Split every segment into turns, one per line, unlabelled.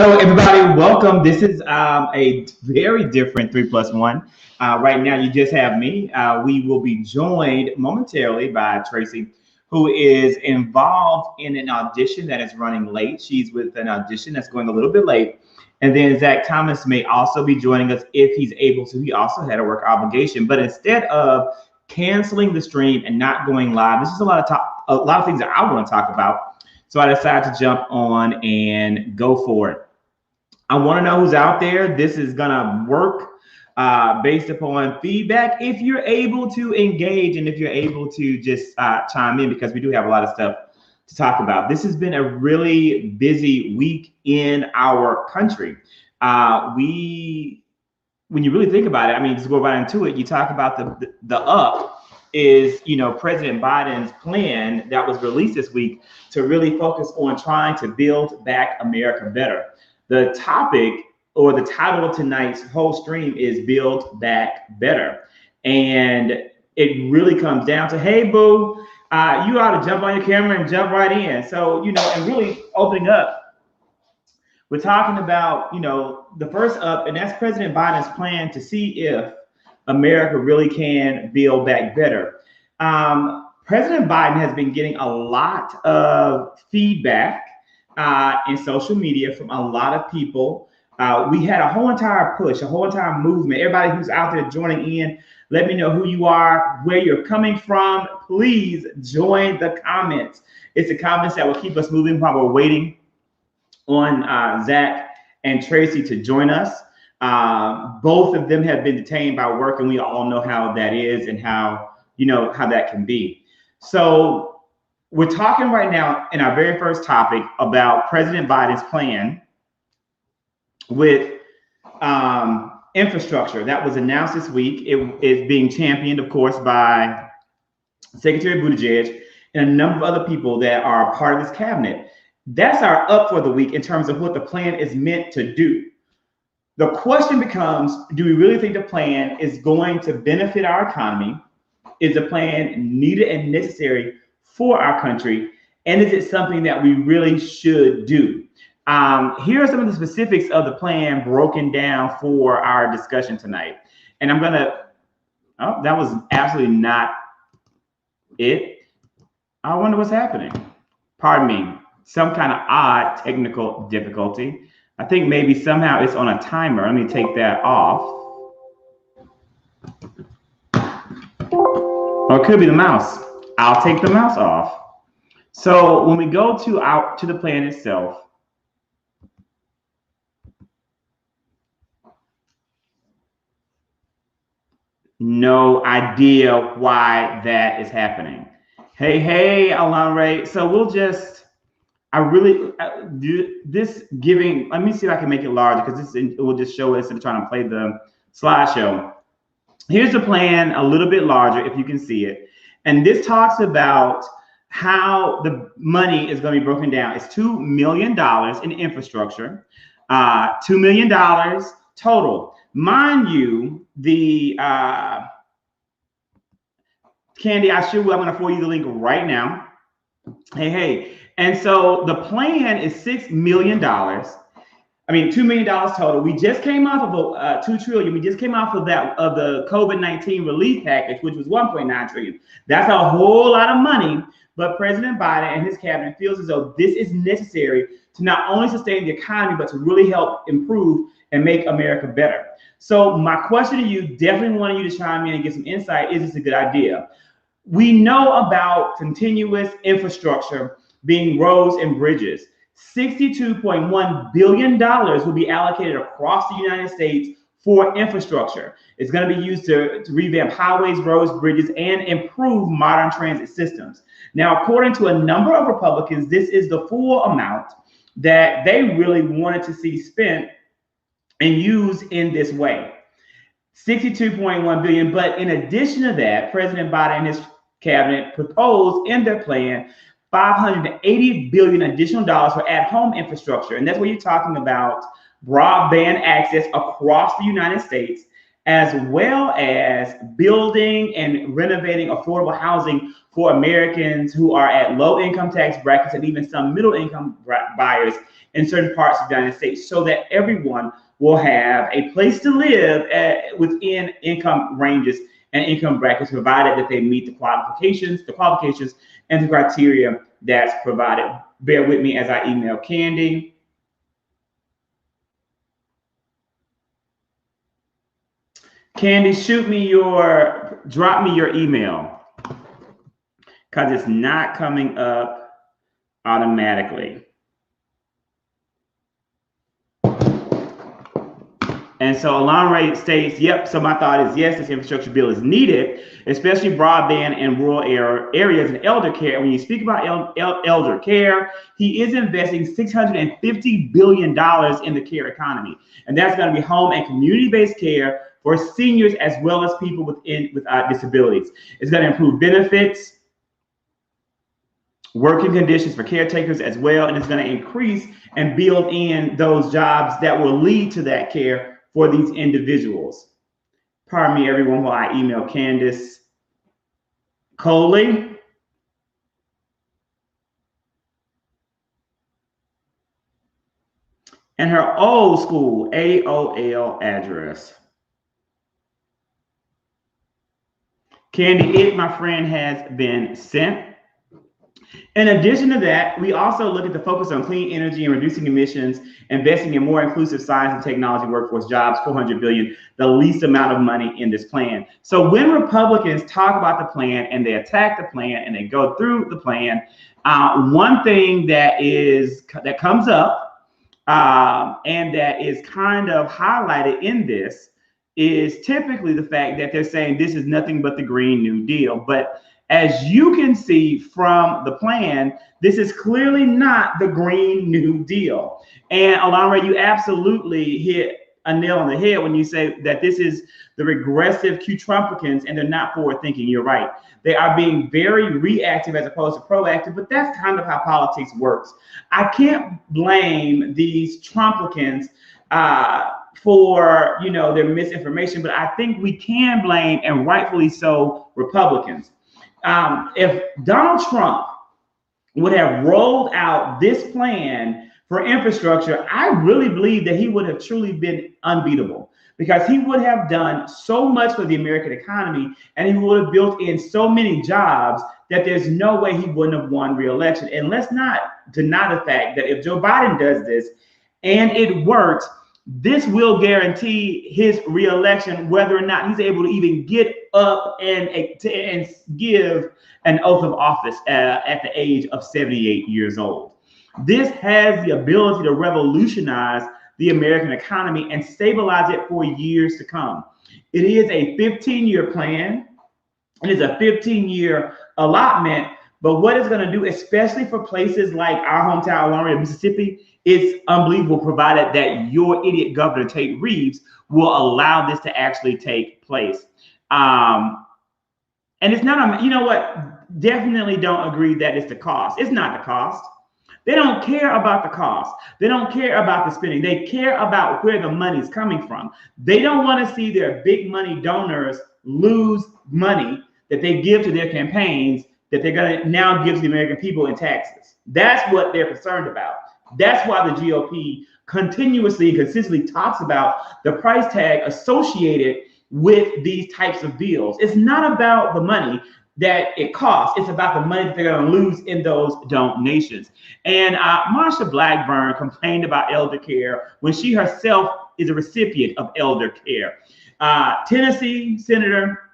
So everybody, welcome. This is a very different 3+1. Right now, you just have me. We will be joined momentarily by Tracy, who is involved in an audition that is running late. She's with an audition that's going a little bit late. And then Zach Thomas may also be joining us if he's able to. He also had a work obligation. But instead of canceling the stream and not going live, this is a lot of things that I want to talk about. So I decided to jump on and go for it. I want to know who's out there. This is going to work based upon feedback. If you're able to engage and if you're able to just chime in, because we do have a lot of stuff to talk about. This has been a really busy week in our country. When you really think about it, I mean, just go right into it. You talk about the up is, President Biden's plan that was released this week to really focus on trying to build back America better. The topic or the title of tonight's whole stream is Build Back Better. And it really comes down to, hey, boo, you ought to jump on your camera and jump right in. So, and really opening up, we're talking about, the first up, and that's President Biden's plan to see if America really can build back better. President Biden has been getting a lot of feedback in social media from a lot of people. We had a whole entire push, a whole entire movement. Everybody who's out there joining in, let me know who you are, where you're coming from. Please join the comments. It's the comments that will keep us moving while we're waiting on Zach and Tracy to join us. Both of them have been detained by work, and we all know how that is and how that can be. So we're talking right now in our very first topic about President Biden's plan with infrastructure that was announced this week. It is being championed, of course, by Secretary Buttigieg and a number of other people that are part of his cabinet. That's our up for the week in terms of what the plan is meant to do. The question becomes, do we really think the plan is going to benefit our economy? Is the plan needed and necessary for our country? And is it something that we really should do? Here are some of the specifics of the plan broken down for our discussion tonight. And I'm gonna, oh, that was absolutely not it. I wonder what's happening. Pardon me, some kind of odd technical difficulty. I think maybe somehow it's on a timer. Let me take that off. Or it could be the mouse. I'll take the mouse off. So when we go to the plan itself, no idea why that is happening. Hey, Alon. So we'll just, do this giving, let me see if I can make it larger because it will just show us instead of trying to play the slideshow. Here's the plan a little bit larger if you can see it. And this talks about how the money is going to be broken down. It's $2 million in infrastructure, $2 million total. Mind you, the Candy, I'm going to forward you the link right now. Hey. And so the plan is $6 million. I mean, $2 million total. We just came off of $2 trillion. We just came off of that, of the COVID-19 relief package, which was $1.9 trillion. That's a whole lot of money. But President Biden and his cabinet feels as though this is necessary to not only sustain the economy, but to really help improve and make America better. So my question to you, definitely wanting you to chime in and get some insight. Is this a good idea? We know about continuous infrastructure being roads and bridges. $62.1 billion will be allocated across the United States for infrastructure. It's going to be used to revamp highways, roads, bridges, and improve modern transit systems. Now, according to a number of Republicans, this is the full amount that they really wanted to see spent and used in this way. 62.1 billion. But in addition to that, President Biden and his cabinet proposed in their plan $580 billion additional dollars for at-home infrastructure. And that's where you're talking about broadband access across the United States, as well as building and renovating affordable housing for Americans who are at low income tax brackets and even some middle income buyers in certain parts of the United States, so that everyone will have a place to live within income ranges and income brackets, provided that they meet the qualifications and the criteria that's provided. Bear with me as I email Candy. Candy, drop me your email, because it's not coming up automatically. And so Alon Ray states, yep, so my thought is yes, this infrastructure bill is needed, especially broadband in rural areas and elder care. When you speak about elder care, he is investing $650 billion in the care economy. And that's going to be home and community-based care for seniors as well as people with disabilities. It's going to improve benefits, working conditions for caretakers as well, and it's going to increase and build in those jobs that will lead to that care for these individuals. Pardon me, everyone, while I email Candace Coley. And her old school AOL address. Candy, it, my friend, has been sent. In addition to that, we also look at the focus on clean energy and reducing emissions, investing in more inclusive science and technology workforce jobs, $400 billion, the least amount of money in this plan. So when Republicans talk about the plan and they attack the plan and they go through the plan, one thing that comes up and that is kind of highlighted in this is typically the fact that they're saying this is nothing but the Green New Deal. But as you can see from the plan, this is clearly not the Green New Deal. And Alon Ray, you absolutely hit a nail on the head when you say that this is the regressive Q-Trumpicans and they're not forward thinking. You're right. They are being very reactive as opposed to proactive, but that's kind of how politics works. I can't blame these Trumpicans for their misinformation, but I think we can blame, and rightfully so, Republicans. If Donald Trump would have rolled out this plan for infrastructure, I really believe that he would have truly been unbeatable, because he would have done so much for the American economy and he would have built in so many jobs that there's no way he wouldn't have won re-election. And let's not deny the fact that if Joe Biden does this and it works, this will guarantee his re-election, whether or not he's able to even get up and give an oath of office at the age of 78 years old. This has the ability to revolutionize the American economy and stabilize it for years to come. It is a 15-year plan. It is a 15-year allotment. But what it's going to do, especially for places like our hometown, Alon, Mississippi, it's unbelievable, provided that your idiot governor, Tate Reeves, will allow this to actually take place. And it's not, you know what, definitely don't agree that it's the cost. It's not the cost. They don't care about the cost. They don't care about the spending. They care about where the money's coming from. They don't want to see their big money donors lose money that they give to their campaigns that they're going to now give to the American people in taxes. That's what they're concerned about. That's why the GOP continuously and consistently talks about the price tag associated with these types of bills. It's not about the money that it costs. It's about the money that they're going to lose in those donations. And Marsha Blackburn complained about elder care when she herself is a recipient of elder care. Tennessee Senator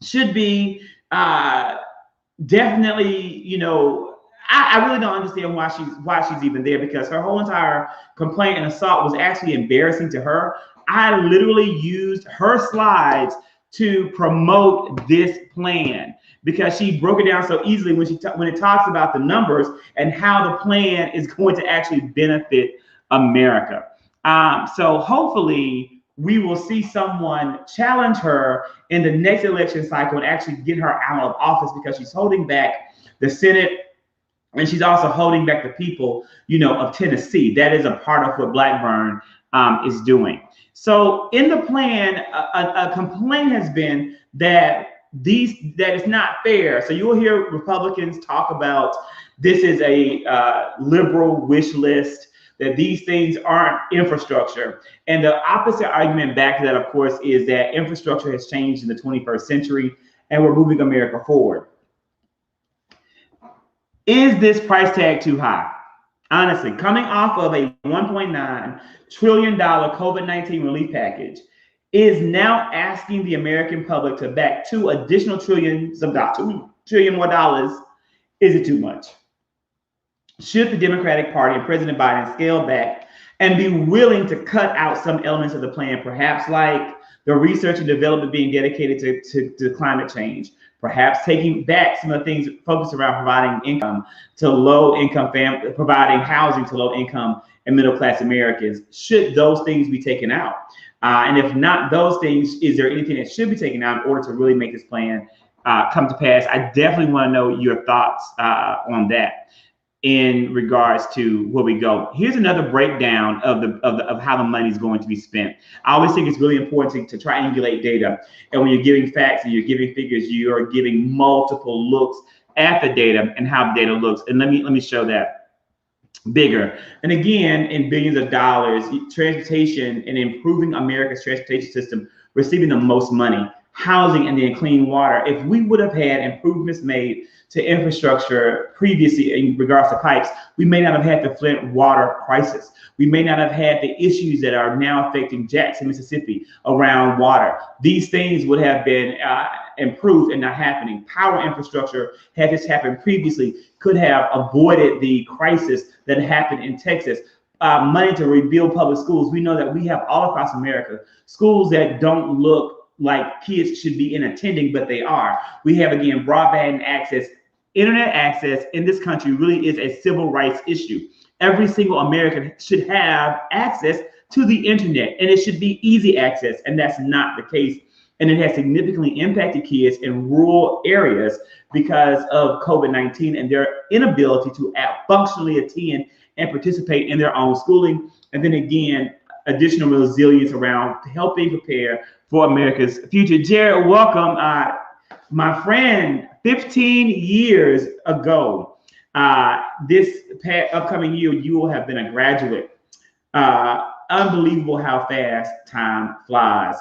should be definitely, I really don't understand why she's even there, because her whole entire complaint and assault was actually embarrassing to her. I literally used her slides to promote this plan because she broke it down so easily when it talks about the numbers and how the plan is going to actually benefit America. So hopefully we will see someone challenge her in the next election cycle and actually get her out of office, because she's holding back the Senate and she's also holding back the people, of Tennessee. That is a part of what Blackburn is doing. So in the plan, a complaint has been that it's not fair. So you will hear Republicans talk about this is a liberal wish list, that these things aren't infrastructure. And the opposite argument back to that, of course, is that infrastructure has changed in the 21st century and we're moving America forward. Is this price tag too high? Honestly, coming off of a $1.9 trillion COVID-19 relief package, is now asking the American public to back $2 trillion more dollars. Is it too much? Should the Democratic Party and President Biden scale back and be willing to cut out some elements of the plan, perhaps like the research and development being dedicated to climate change, perhaps taking back some of the things focused around providing income to low-income families, providing housing to low-income and middle-class Americans? Should those things be taken out? And if not those things, is there anything that should be taken out in order to really make this plan come to pass? I definitely want to know your thoughts on that in regards to where we go. Here's another breakdown of how the money is going to be spent. I always think it's really important to triangulate data. And when you're giving facts and you're giving figures, you are giving multiple looks at the data and how the data looks. And let me show that bigger. And again, in billions of dollars, transportation and improving America's transportation system receiving the most money, housing, and then clean water. If we would have had improvements made to infrastructure previously in regards to pipes, we may not have had the Flint water crisis. We may not have had the issues that are now affecting Jackson, Mississippi around water. These things would have been improved and not happening. Power infrastructure, had this happened previously, could have avoided the crisis that happened in Texas. Money to rebuild public schools. We know that we have all across America schools that don't look like kids should be in attending, but they are. We have, again, broadband access. Internet access in this country really is a civil rights issue. Every single American should have access to the internet, and it should be easy access, and that's not the case. And it has significantly impacted kids in rural areas because of COVID-19 and their inability to functionally attend and participate in their own schooling. And then again, additional resilience around helping prepare for America's future. Jared, welcome. My friend, 15 years ago, this upcoming year, you will have been a graduate. Unbelievable how fast time flies.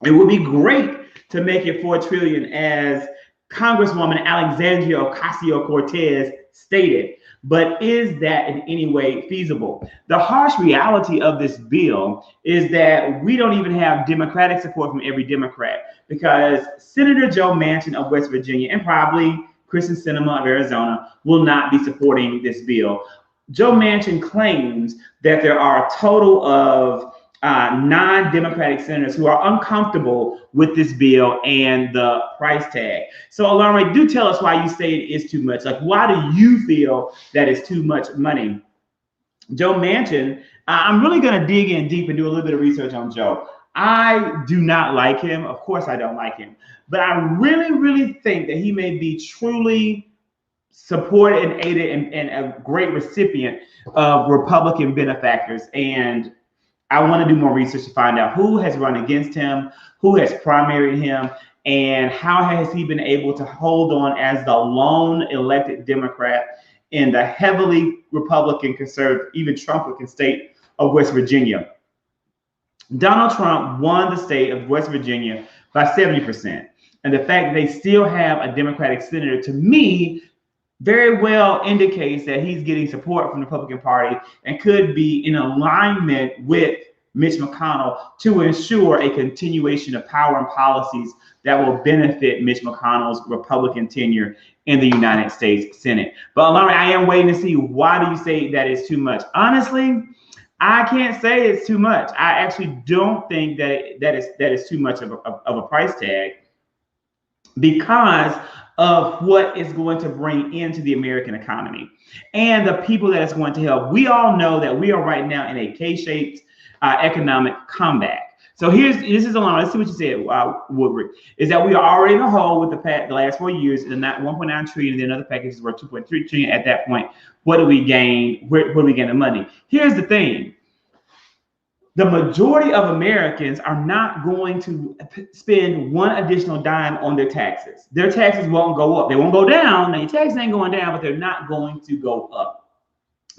It would be great to make it $4 trillion, as Congresswoman Alexandria Ocasio-Cortez stated. But is that in any way feasible? The harsh reality of this bill is that we don't even have Democratic support from every Democrat, because Senator Joe Manchin of West Virginia and probably Kristen Sinema of Arizona will not be supporting this bill. Joe Manchin claims that there are a total of 9 Democratic senators who are uncomfortable with this bill and the price tag. So Alana, do tell us why you say it is too much. Like, why do you feel that it's too much money? Joe Manchin, I'm really going to dig in deep and do a little bit of research on Joe. I do not like him. Of course I don't like him. But I really, really think that he may be truly supported and aided and a great recipient of Republican benefactors. And I want to do more research to find out who has run against him, who has primaried him, and how has he been able to hold on as the lone elected Democrat in the heavily Republican conservative, even Trump-looking state of West Virginia. Donald Trump won the state of West Virginia by 70%. And the fact that they still have a Democratic senator, to me, very well indicates that he's getting support from the Republican Party and could be in alignment with Mitch McConnell to ensure a continuation of power and policies that will benefit Mitch McConnell's Republican tenure in the United States Senate. But Lauren, I am waiting to see, why do you say that is too much? Honestly, I can't say it's too much. I actually don't think that is too much of a price tag, because of what it's going to bring into the American economy and the people that it's going to help. We all know that we are right now in a K-shaped economic comeback. So this is along. Let's see what you said, Woodward. Is that we are already in the hole with the last 4 years, and not 1.9 trillion, and then other packages were 2.3 trillion at that point. What do we gain? Where do we gain the money? Here's the thing. The majority of Americans are not going to spend one additional dime on their taxes. Their taxes won't go up. They won't go down. Now, your taxes ain't going down, but they're not going to go up.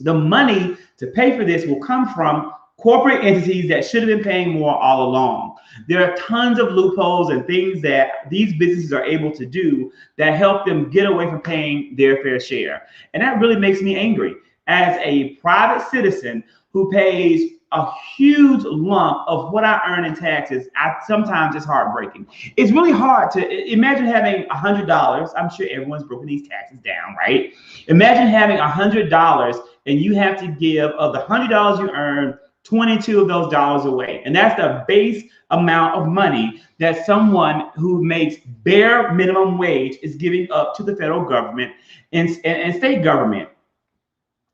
The money to pay for this will come from corporate entities that should have been paying more all along. There are tons of loopholes and things that these businesses are able to do that help them get away from paying their fair share. And that really makes me angry. As a private citizen who pays a huge lump of what I earn in taxes, sometimes it's heartbreaking. It's really hard to imagine having $100. I'm sure everyone's broken these taxes down, right? Imagine having $100 and you have to give, of the $100 you earn, 22 of those dollars away. And that's the base amount of money that someone who makes bare minimum wage is giving up to the federal government and state government.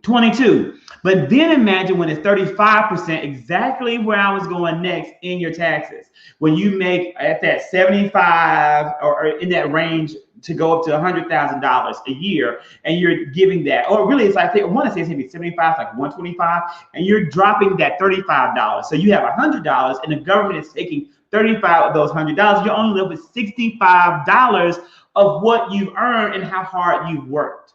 22. But then imagine when it's 35%, exactly where I was going next, in your taxes. When you make at that 75 or in that range to go up to $100,000 a year, and you're giving that, or really it's like, I want to say it's maybe 75, like 125, and you're dropping that $35. So you have $100 and the government is taking 35 of those $100. You're only left with $65 of what you've earned and how hard you've worked.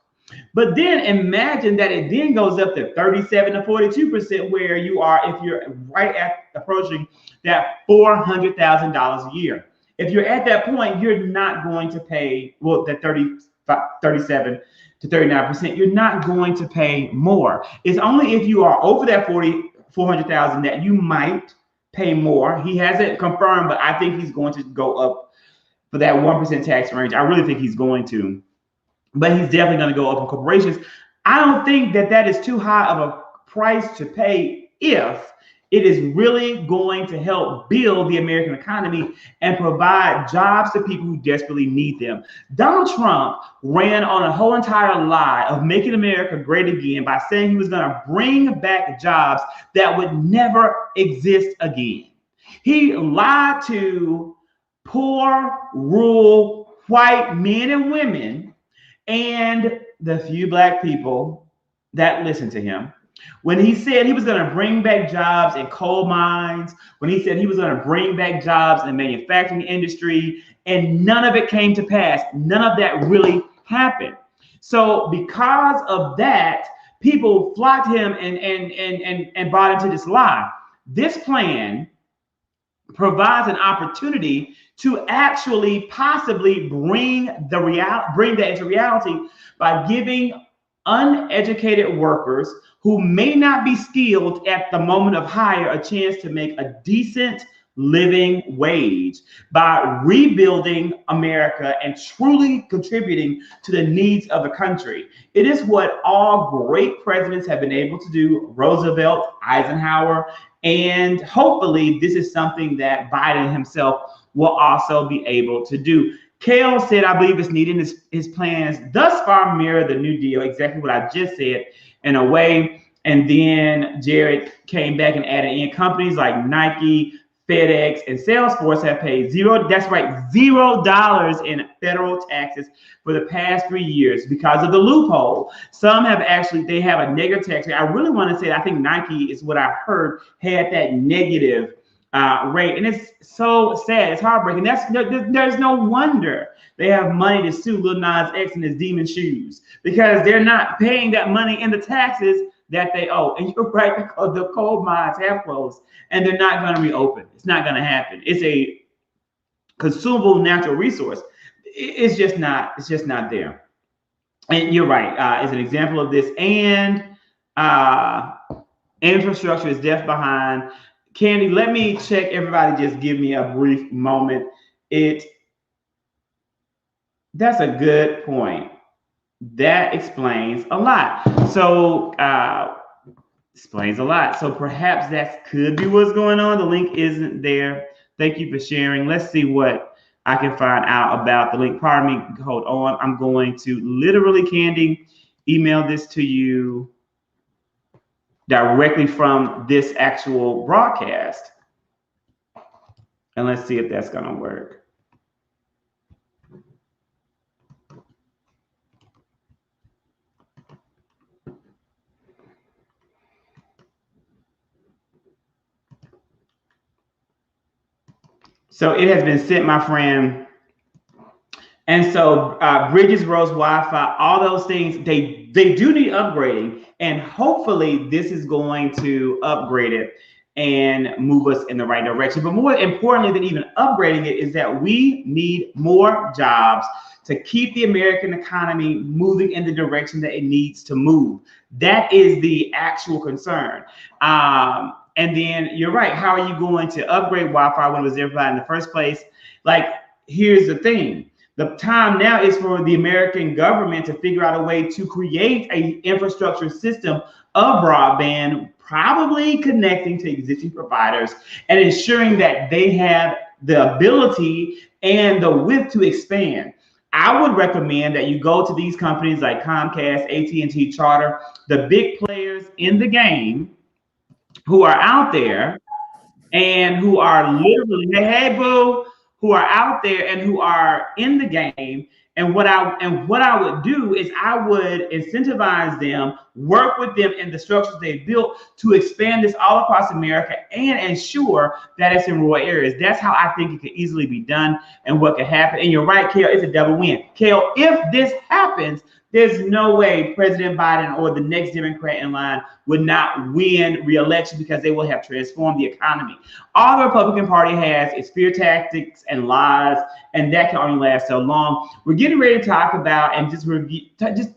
But then imagine that it then goes up to 37 to 42%, where you are if you're right at approaching that $400,000 a year. If you're at that point, you're not going to pay, well, that 37 to 39%, you're not going to pay more. It's only if you are over that 400,000 that you might pay more. He hasn't confirmed, but I think he's going to go up for that 1% tax range. I really think he's going to. But he's definitely going to go up in corporations. I don't think that is too high of a price to pay if it is really going to help build the American economy and provide jobs to people who desperately need them. Donald Trump ran on a whole entire lie of making America great again by saying he was going to bring back jobs that would never exist again. He lied to poor, rural, white men and women and the few black people that listen to him. When he said he was going to bring back jobs in coal mines, when he said he was going to bring back jobs in the manufacturing industry, and none of it came to pass. None of that really happened. So because of that, people flocked him and bought into this lie. This plan provides an opportunity to actually possibly bring that into reality by giving uneducated workers who may not be skilled at the moment of hire a chance to make a decent living wage by rebuilding America and truly contributing to the needs of the country. It is what all great presidents have been able to do, Roosevelt, Eisenhower, and hopefully this is something that Biden himself will also be able to do. Kale said, I believe it's needed. His plans thus far mirror the New Deal, exactly what I just said in a way. And then Jared came back and added in companies like Nike, FedEx, and Salesforce have paid $0 in federal taxes for the past 3 years because of the loophole. Some have they have a negative tax rate. I really want to say, I think Nike is what I heard had that negative rate, and it's so sad. It's heartbreaking. There's no wonder they have money to sue Lil Nas X and his demon shoes, because they're not paying that money in the taxes that they owe. And you're right, because the coal mines have closed and they're not going to reopen. It's not going to happen. It's a consumable natural resource. It's just not there. And you're right. As an example of this, and infrastructure is left behind. Candy, let me check. Everybody just give me a brief moment. That's a good point. That explains a lot. So explains a lot. So perhaps that could be what's going on. The link isn't there. Thank you for sharing. Let's see what I can find out about the link. Pardon me. Hold on. I'm going to literally, Candy, email this to you directly from this actual broadcast. And let's see if that's going to work. So it has been sent, my friend. And so bridges, roads, Wi-Fi, all those things, they do need upgrading. And hopefully this is going to upgrade it and move us in the right direction. But more importantly than even upgrading it is that we need more jobs to keep the American economy moving in the direction that it needs to move. That is the actual concern. And then you're right. How are you going to upgrade Wi-Fi when it was everybody in the first place? Like, here's the thing. The time now is for the American government to figure out a way to create an infrastructure system of broadband, probably connecting to existing providers and ensuring that they have the ability and the width to expand. I would recommend that you go to these companies like Comcast, AT&T, Charter, the big players in the game who are out there and who are literally, hey, boo, who are out there and who are in the game. And what I would do is I would incentivize them, work with them in the structures they built to expand this all across America and ensure that it's in rural areas. That's how I think it could easily be done and what could happen. And you're right, Kale, it's a double win. Kale, if this happens, there's no way President Biden or the next Democrat in line would not win re-election because they will have transformed the economy. All the Republican Party has is fear tactics and lies, and that can only last so long. We're getting ready to talk about and just review,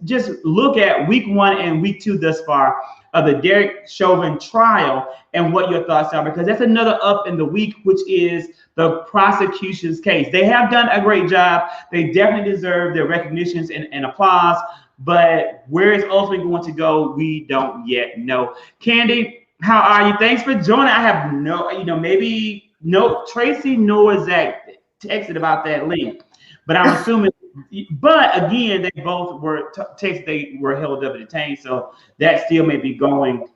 just look at week 1 and week 2 thus far of the Derek Chauvin trial and what your thoughts are, because that's another up in the week, which is the prosecution's case. They have done a great job. They definitely deserve their recognitions and applause, but where it's ultimately going to go, we don't yet know. Candy, how are you? Thanks for joining. I have Tracy nor Zach texted about that link, but I'm assuming, but again, they both were texted, they were held up and detained, so that still may be going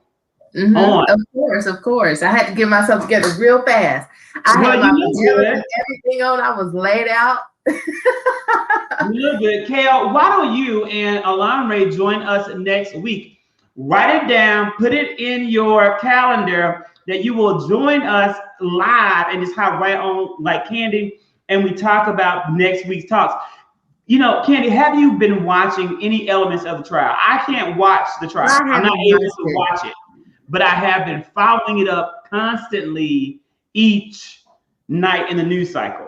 on.
Of course. I had to get myself together real fast. I had my pajamas and everything on. I was laid out.
You look good. Kale, why don't you and Alon Ray join us next week? Write it down, put it in your calendar that you will join us live and just hop right on like Candy, and we talk about next week's talks. You know, Candy, have you been watching any elements of the trial? I can't watch the trial. I'm not able to watch it, but I have been following it up constantly each night in the news cycle.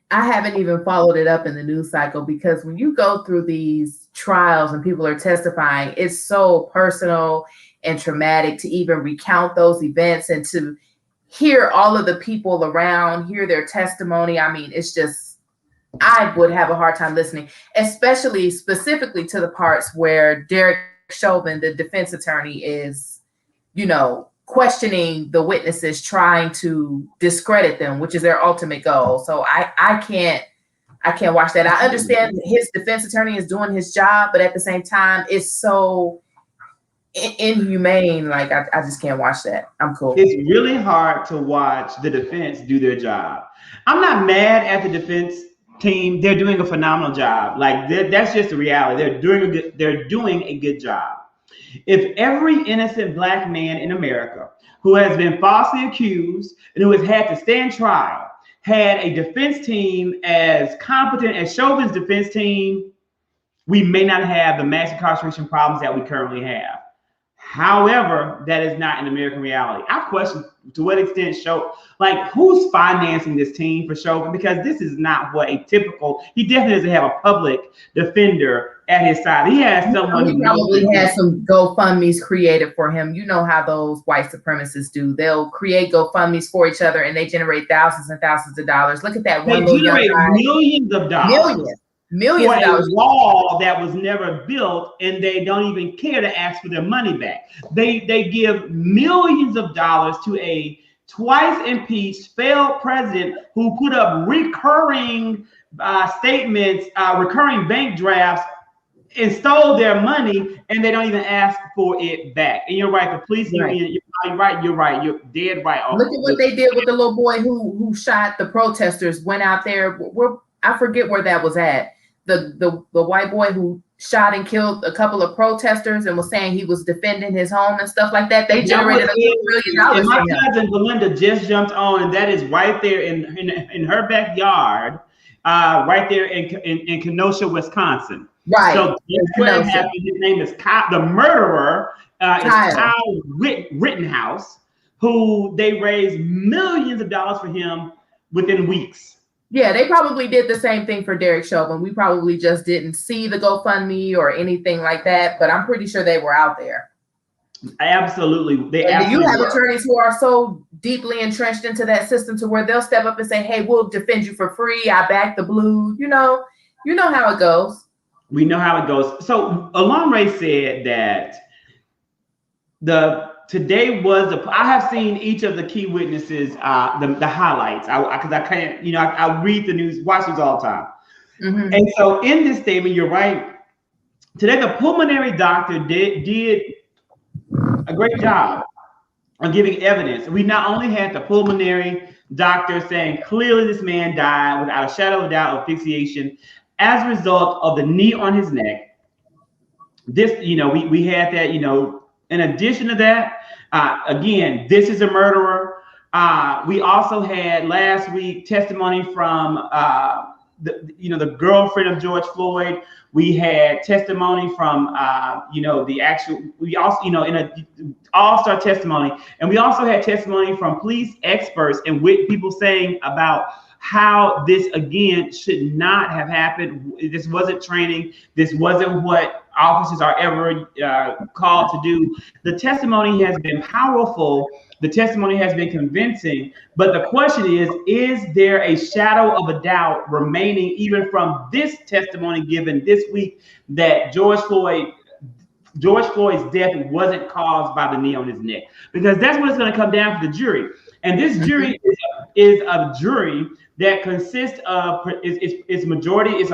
I haven't even followed it up in the news cycle because when you go through these trials and people are testifying, it's so personal and traumatic to even recount those events and to hear all of the people around, hear their testimony. I mean, it's just, I would have a hard time listening, especially specifically to the parts where Derek Chauvin, the defense attorney, is, questioning the witnesses, trying to discredit them, which is their ultimate goal. So I can't watch that. I understand his defense attorney is doing his job, but at the same time, it's so inhumane. Like I just can't watch that. I'm cool.
It's really hard to watch the defense do their job. I'm not mad at the defense team. They're doing a phenomenal job. Like that's just the reality. They're doing a good job. If every innocent Black man in America who has been falsely accused and who has had to stand trial had a defense team as competent as Chauvin's defense team, we may not have the mass incarceration problems that we currently have. However, that is not an American reality. I question to what extent who's financing this team for Chauvin, because this is not what he definitely doesn't have a public defender at his side. He has someone
who probably has some GoFundMe's created for him. You know how those white supremacists do. They'll create GoFundMe's for each other and they generate thousands and thousands of dollars. Look at that one little young guy.
Millions of dollars. Millions of dollars. A wall that was never built, and they don't even care to ask for their money back. They give millions of dollars to a twice impeached failed president who put up recurring statements, recurring bank drafts, and stole their money, and they don't even ask for it back. And you're right, the police union, you're right, you're dead right.
Look at what they did with the little boy who shot the protesters, went out there, I forget where that was at. The white boy who shot and killed a couple of protesters and was saying he was defending his home and stuff like that. They generated $1 million.
My cousin Belinda just jumped on, and that is right there in her backyard, right there in Kenosha, Wisconsin.
Right.
So his name is Kyle. The murderer is Kyle Rittenhouse, who they raised millions of dollars for him within weeks.
Yeah, they probably did the same thing for Derek Chauvin. We probably just didn't see the GoFundMe or anything like that, but I'm pretty sure they were out there.
Absolutely.
You have attorneys who are so deeply entrenched into that system to where they'll step up and say, hey, we'll defend you for free. I back the blue. You know how it goes.
We know how it goes. So Alon Ray said that today was I have seen each of the key witnesses, the highlights, because I can't, I read the news, watch news all the time. Mm-hmm. And so in this statement, you're right. Today, the pulmonary doctor did a great job of giving evidence. We not only had the pulmonary doctor saying clearly this man died without a shadow of doubt of asphyxiation as a result of the knee on his neck. This, we had that, in addition to that, again, this is a murderer. We also had last week testimony from the girlfriend of George Floyd. We had testimony from we also in a all-star testimony, and we also had testimony from police experts and with people saying about how this again should not have happened. This wasn't training. This wasn't what officers are ever called to do. The testimony has been powerful. The testimony has been convincing. But the question is there a shadow of a doubt remaining even from this testimony given this week that George Floyd's death wasn't caused by the knee on his neck? Because that's what it's going to come down to the jury. And this jury is a jury that consists of its majority is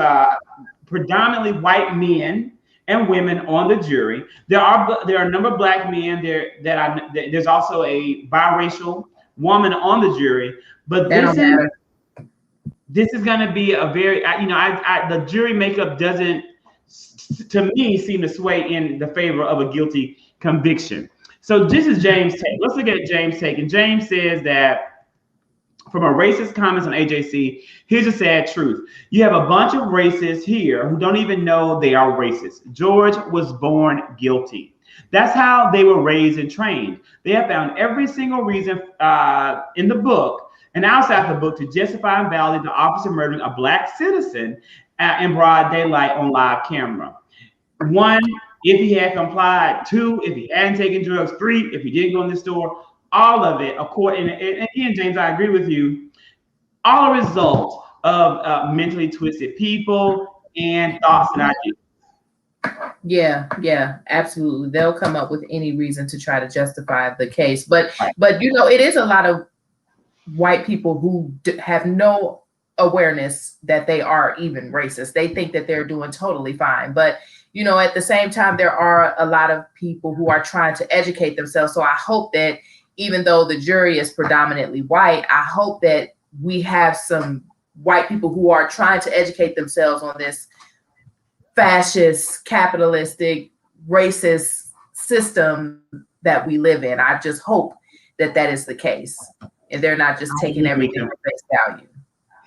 predominantly white men and women on the jury. There are a number of black men there there's also a biracial woman on the jury. But this is going to be a very the jury makeup doesn't, to me, seem to sway in the favor of a guilty conviction. So this is James' take. Let's look at James' take. And James says that from a racist comments on AJC, here's a sad truth. You have a bunch of racists here who don't even know they are racist. George was born guilty. That's how they were raised and trained. They have found every single reason in the book and outside the book to justify and validate the officer murdering a black citizen in broad daylight on live camera. 1, if he had complied. 2, if he hadn't taken drugs. 3, if he didn't go in the store. All of it, according, and again, James, I agree with you, all a result of mentally twisted people and thoughts and ideas.
Yeah, absolutely. They'll come up with any reason to try to justify the case. But it is a lot of white people who have no awareness that they are even racist. They think that they're doing totally fine. But at the same time, there are a lot of people who are trying to educate themselves. So I hope that even though the jury is predominantly white, I hope that we have some white people who are trying to educate themselves on this fascist, capitalistic, racist system that we live in. I just hope that is the case, and they're not just taking everything at face value.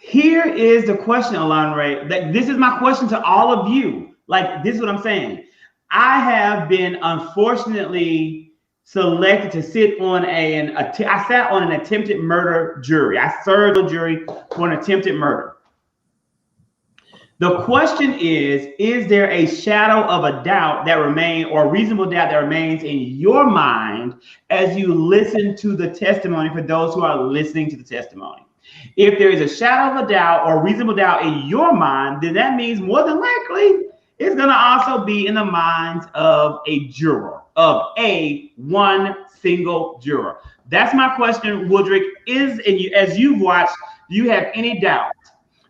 Here is the question, Alon Ray. This is my question to all of you. This is what I'm saying. I have been unfortunately selected to sit on I sat on an attempted murder jury. I served a jury for an attempted murder. The question is there a shadow of a doubt that remains, or reasonable doubt that remains in your mind as you listen to the testimony, for those who are listening to the testimony? If there is a shadow of a doubt or reasonable doubt in your mind, then that means more than likely it's going to also be in the minds of a juror, of one single juror. That's my question, Woodrick. As you've watched, do you have any doubt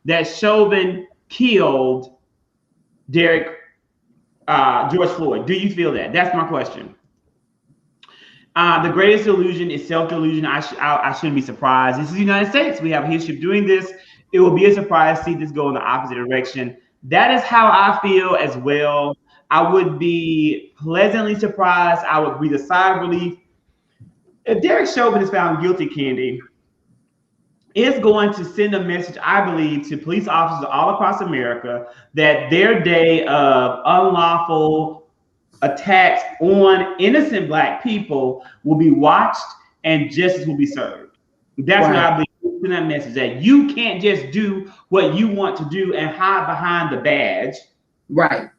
that Chauvin killed George Floyd? Do you feel that? That's my question. The greatest illusion is self-delusion. I shouldn't be surprised. This is the United States. We have a history of doing this. It will be a surprise to see this go in the opposite direction. That is how I feel as well. I would be pleasantly surprised. I would breathe a sigh of relief. If Derek Chauvin is found guilty, Candy, it's going to send a message, I believe, to police officers all across America that their day of unlawful attacks on innocent Black people will be watched and justice will be served. That's what I believe. In that message, that you can't just do what you want to do and hide behind the badge.
Right.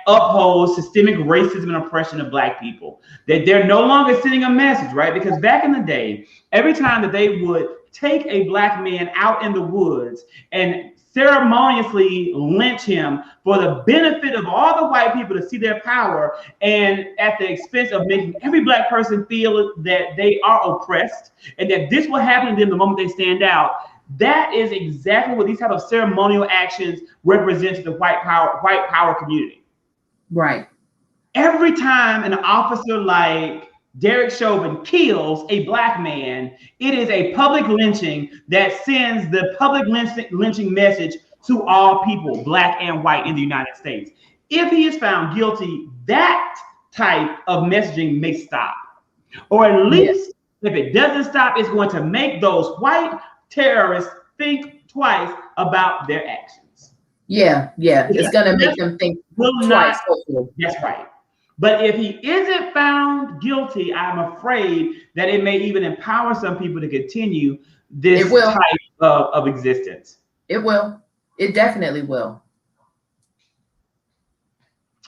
Uphold systemic racism and oppression of Black people. That they're no longer sending a message, right? Because back in the day, every time that they would take a Black man out in the woods and ceremoniously lynch him for the benefit of all the white people to see their power, and at the expense of making every Black person feel that they are oppressed and that this will happen to them the moment they stand out. That is exactly what these type of ceremonial actions represent to the white power community.
Right.
Every time an officer like Derek Chauvin kills a Black man, it is a public lynching that sends the public lynching message to all people, Black and white, in the United States. If he is found guilty, that type of messaging may stop. Or at least, if it doesn't stop, it's going to make those white terrorists think twice about their actions.
Yeah. It's going to make them think twice.
That's right. But if he isn't found guilty, I'm afraid that it may even empower some people to continue this type of existence.
It will. It definitely will.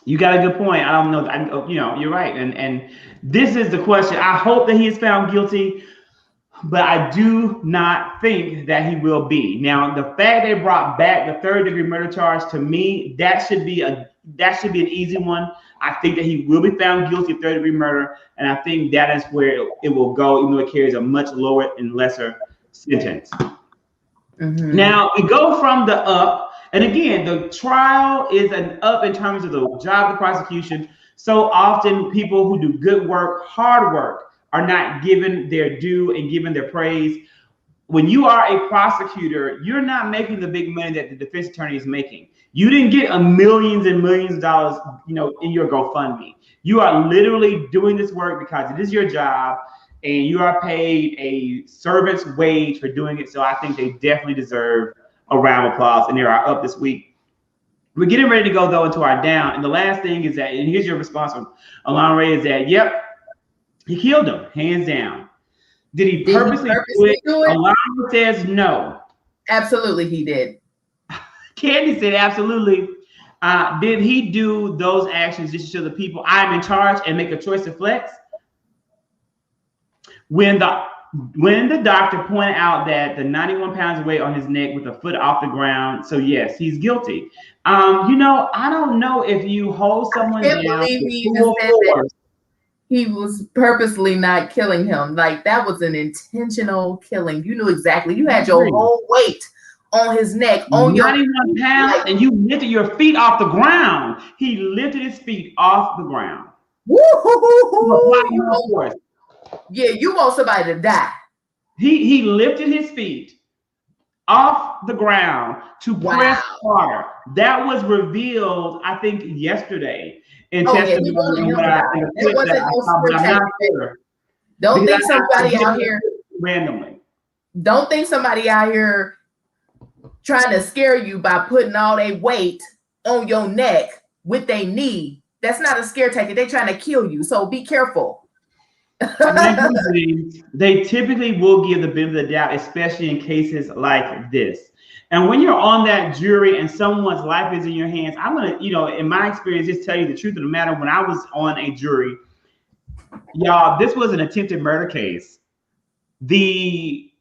You got a good point. I don't know. You're right. And this is the question. I hope that he is found guilty, but I do not think that he will be. Now, the fact they brought back the third-degree murder charge, to me, that should be an easy one. I think that he will be found guilty of third-degree murder, and I think that is where it will go, even though it carries a much lower and lesser sentence. Mm-hmm. Now, we go from the up, and again, the trial is an up in terms of the job of the prosecution. So often, people who do good work, hard work, are not given their due and given their praise. When you are a prosecutor, you're not making the big money that the defense attorney is making. You didn't get millions and millions of dollars, in your GoFundMe. You are literally doing this work because it is your job, and you are paid a servant's wage for doing it. So I think they definitely deserve a round of applause, and they are up this week. We're getting ready to go though into our down, and the last thing is that, and here's your response from Alon Ray, is that yep, he killed him, hands down. Did he purposely do it? Alon says no.
Absolutely, he did.
Candy said absolutely. Did he do those actions just to show the people I'm in charge and make a choice to flex? When the doctor pointed out that the 91 pounds of weight on his neck with a foot off the ground, so yes, he's guilty. I don't know if you hold someone down. I can't believe he even said that
he was purposely not killing him. Like, that was an intentional killing. You knew exactly. You had your whole weight on his neck, on
91 pounds, and you lifted your feet off the ground. He lifted his feet off the ground.
Woo-hoo-hoo-hoo. Yeah, you want somebody to die.
He lifted his feet off the ground to press harder. That was revealed, I think, yesterday in testimony.
Don't think somebody out here
randomly.
Don't think somebody out here trying to scare you by putting all their weight on your neck with their knee That's not a scare tactic. They're trying to kill you. So be careful.
They typically will give the benefit of the doubt, especially in cases like this. And when you're on that jury and someone's life is in your hands, I'm going to, in my experience, just tell you the truth of the matter. When I was on a jury, y'all, this was an attempted murder case. The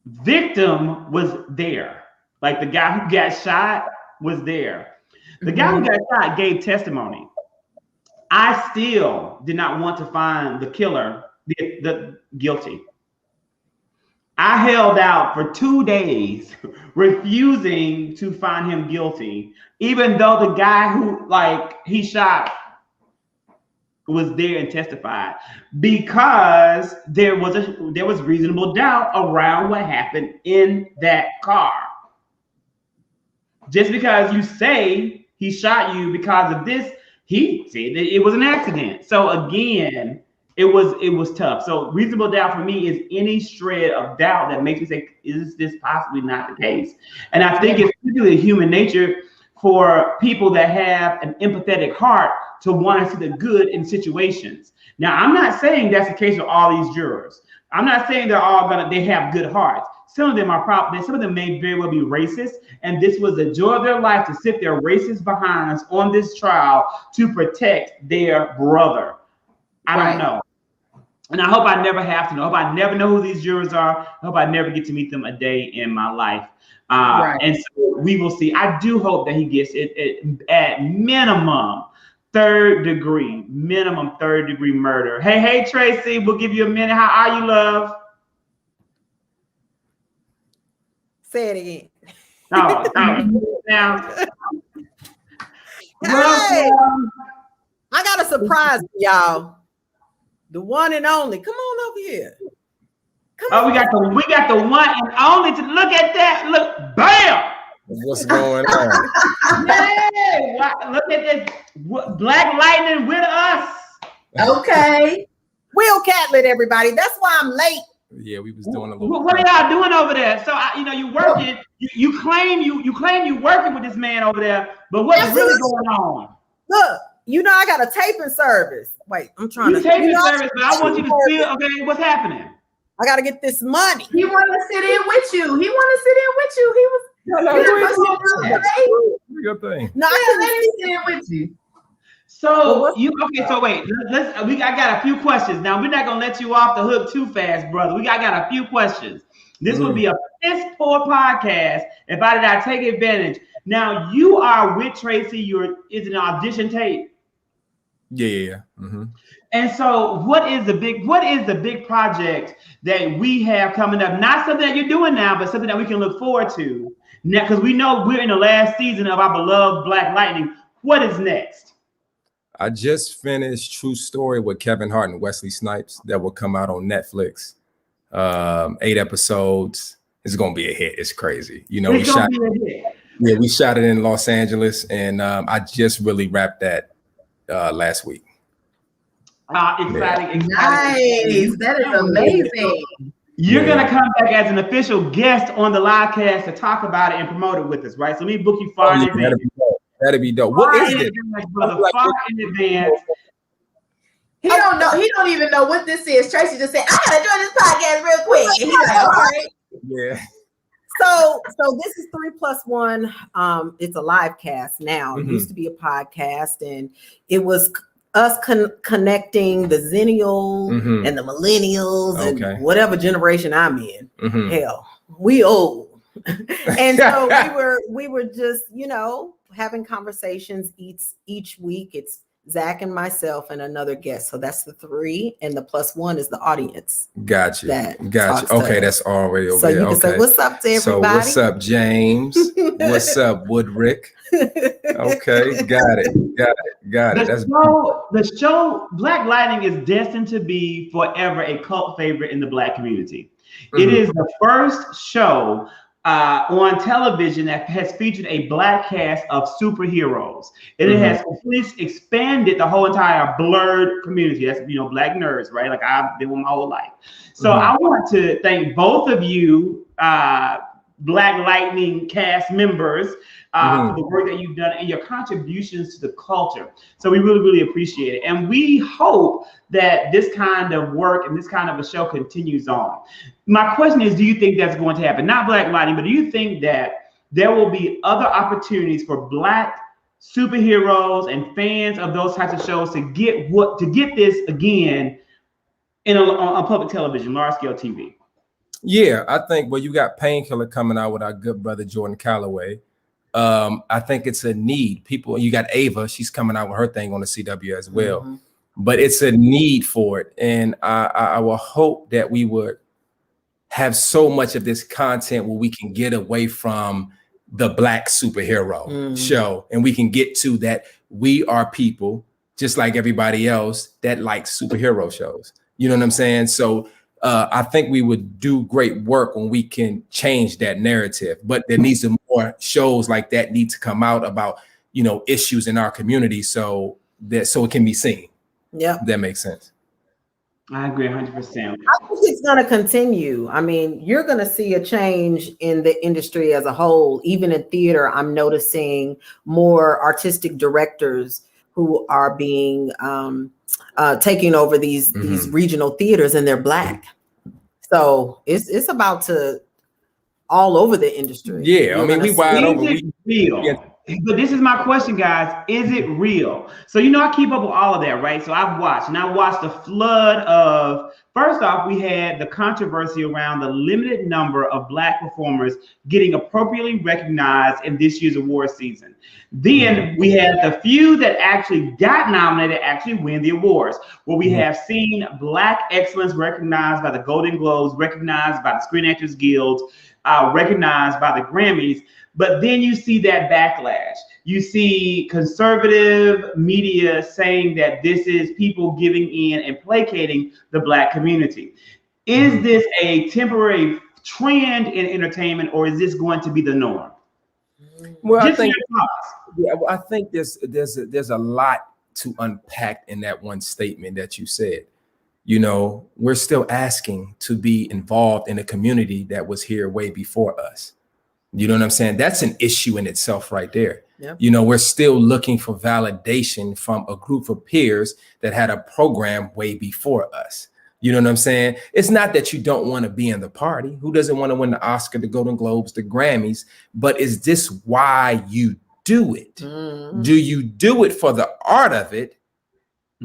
victim was there. Like the guy who got shot was there. The guy who got shot gave testimony. I still did not want to find the killer the guilty. I held out for 2 days, refusing to find him guilty, even though the guy who he shot was there and testified, because there was reasonable doubt around what happened in that car. Just because you say he shot you because of this, he said that it was an accident. So again, it was tough. So reasonable doubt for me is any shred of doubt that makes me say, is this possibly not the case? And I think it's particularly human nature for people that have an empathetic heart to want to see the good in situations. Now, I'm not saying that's the case with all these jurors. I'm not saying they have good hearts. Some of them are some of them may very well be racist, and this was the joy of their life to sit their racist behinds on this trial to protect their brother. I don't know. And I hope I never have to know. I hope I never know who these jurors are. I hope I never get to meet them a day in my life. And so we will see. I do hope that he gets it at minimum third degree murder. Hey, Tracy, we'll give you a minute. How are you, love?
Say it again.
Now.
Hey, I got a surprise for y'all. The one and only. Come on over here.
We got the one and only to look at that. Look, bam!
What's going on?
Hey, look at this. Black Lightning with us.
Okay.
Will Catlett, everybody. That's why I'm late.
Yeah, we was doing a little.
What are y'all doing over there? So you working. You claim you working with this man over there, but what's really going on?
Look, I got a taping service. Wait, I'm trying to
taping service, but I want you to feel okay. What's happening?
I got to get this money.
He want to sit in with you. He was.
Good thing.
No,
let me sit in with you.
So So wait. I got a few questions. Now we're not gonna let you off the hook too fast, brother. I got a few questions. This would be a piss poor podcast if I did not take advantage. Now you are with Tracy. Is an audition tape.
Yeah. Mm-hmm.
And so what is the big project that we have coming up? Not something that you're doing now, but something that we can look forward to now, because we know we're in the last season of our beloved Black Lightning. What is next?
I just finished True Story with Kevin Hart and Wesley Snipes that will come out on Netflix. 8 episodes. It's gonna be a hit. It's crazy. We shot it in Los Angeles, and I just really wrapped that last week.
Exciting.
Nice. That is amazing.
You're going to come back as an official guest on the live cast to talk about it and promote it with us, right? So let me book you far in advance.
That'd be dope. What is it?
Brother, far in advance.
He don't know. He don't even know what this is. Tracy just said, I gotta join this podcast real quick. And he's like, all right.
Yeah.
So this is 3+1. It's a live cast now. It used to be a podcast, and it was us connecting the Zennials and the Millennials and whatever generation I'm in. Hell, we old. And so we were just, having conversations each week. It's Zach and myself and another guest. So that's the 3, and the +1 is the audience.
Gotcha. Okay, that's already over there.
So you can say, what's up to everybody?
So what's up, James? What's up, Woodrick? Okay, got it.
The show Black Lightning is destined to be forever a cult favorite in the Black community. It is the first show on television that has featured a Black cast of superheroes. And it has completely expanded the whole entire blurred community. That's, Black nerds, right? Like I've been with my whole life. So I want to thank both of you Black Lightning cast members for the work that you've done and your contributions to the culture. So we really, really appreciate it. And we hope that this kind of work and this kind of a show continues on. My question is, do you think that's going to happen? Not Black Lightning, but do you think that there will be other opportunities for Black superheroes and fans of those types of shows to get this again on public television, large scale TV?
Yeah, I think, well, you got Painkiller coming out with our good brother Jordan Calloway. I think it's a need. People, you got Ava, she's coming out with her thing on the CW as well. But it's a need for it. And I will hope that we would have so much of this content where we can get away from the Black superhero show, and we can get to that we are people just like everybody else that likes superhero shows. You know what I'm saying? So I think we would do great work when we can change that narrative, but there needs to more shows like that need to come out about, you know, issues in our community so it can be seen. Yeah, that makes sense.
I agree 100%.
I think it's going to continue. I mean, you're going to see a change in the industry as a whole. Even in theater, I'm noticing more artistic directors who are being taking over these regional theaters, and they're Black. So it's about to all over the industry.
Yeah, I mean, we wide open.
But this is my question, guys. Is it real? So, you know, I keep up with all of that, right? So I've watched the flood of, first off, we had the controversy around the limited number of Black performers getting appropriately recognized in this year's award season. Then we had the few that actually got nominated actually win the awards, where we have seen Black excellence recognized by the Golden Globes, recognized by the Screen Actors Guild, recognized by the Grammys. But then you see that backlash. You see conservative media saying that this is people giving in and placating the Black community. Is this a temporary trend in entertainment, or is this going to be the norm?
Well, I think there's a lot to unpack in that one statement that you said. You know, we're still asking to be involved in a community that was here way before us. You know what I'm saying? That's an issue in itself right there. Yep. You know, we're still looking for validation from a group of peers that had a program way before us. You know what I'm saying? It's not that you don't want to be in the party. Who doesn't want to win the Oscar, the Golden Globes, the Grammys? But is this why you do it? Do you do it for the art of it,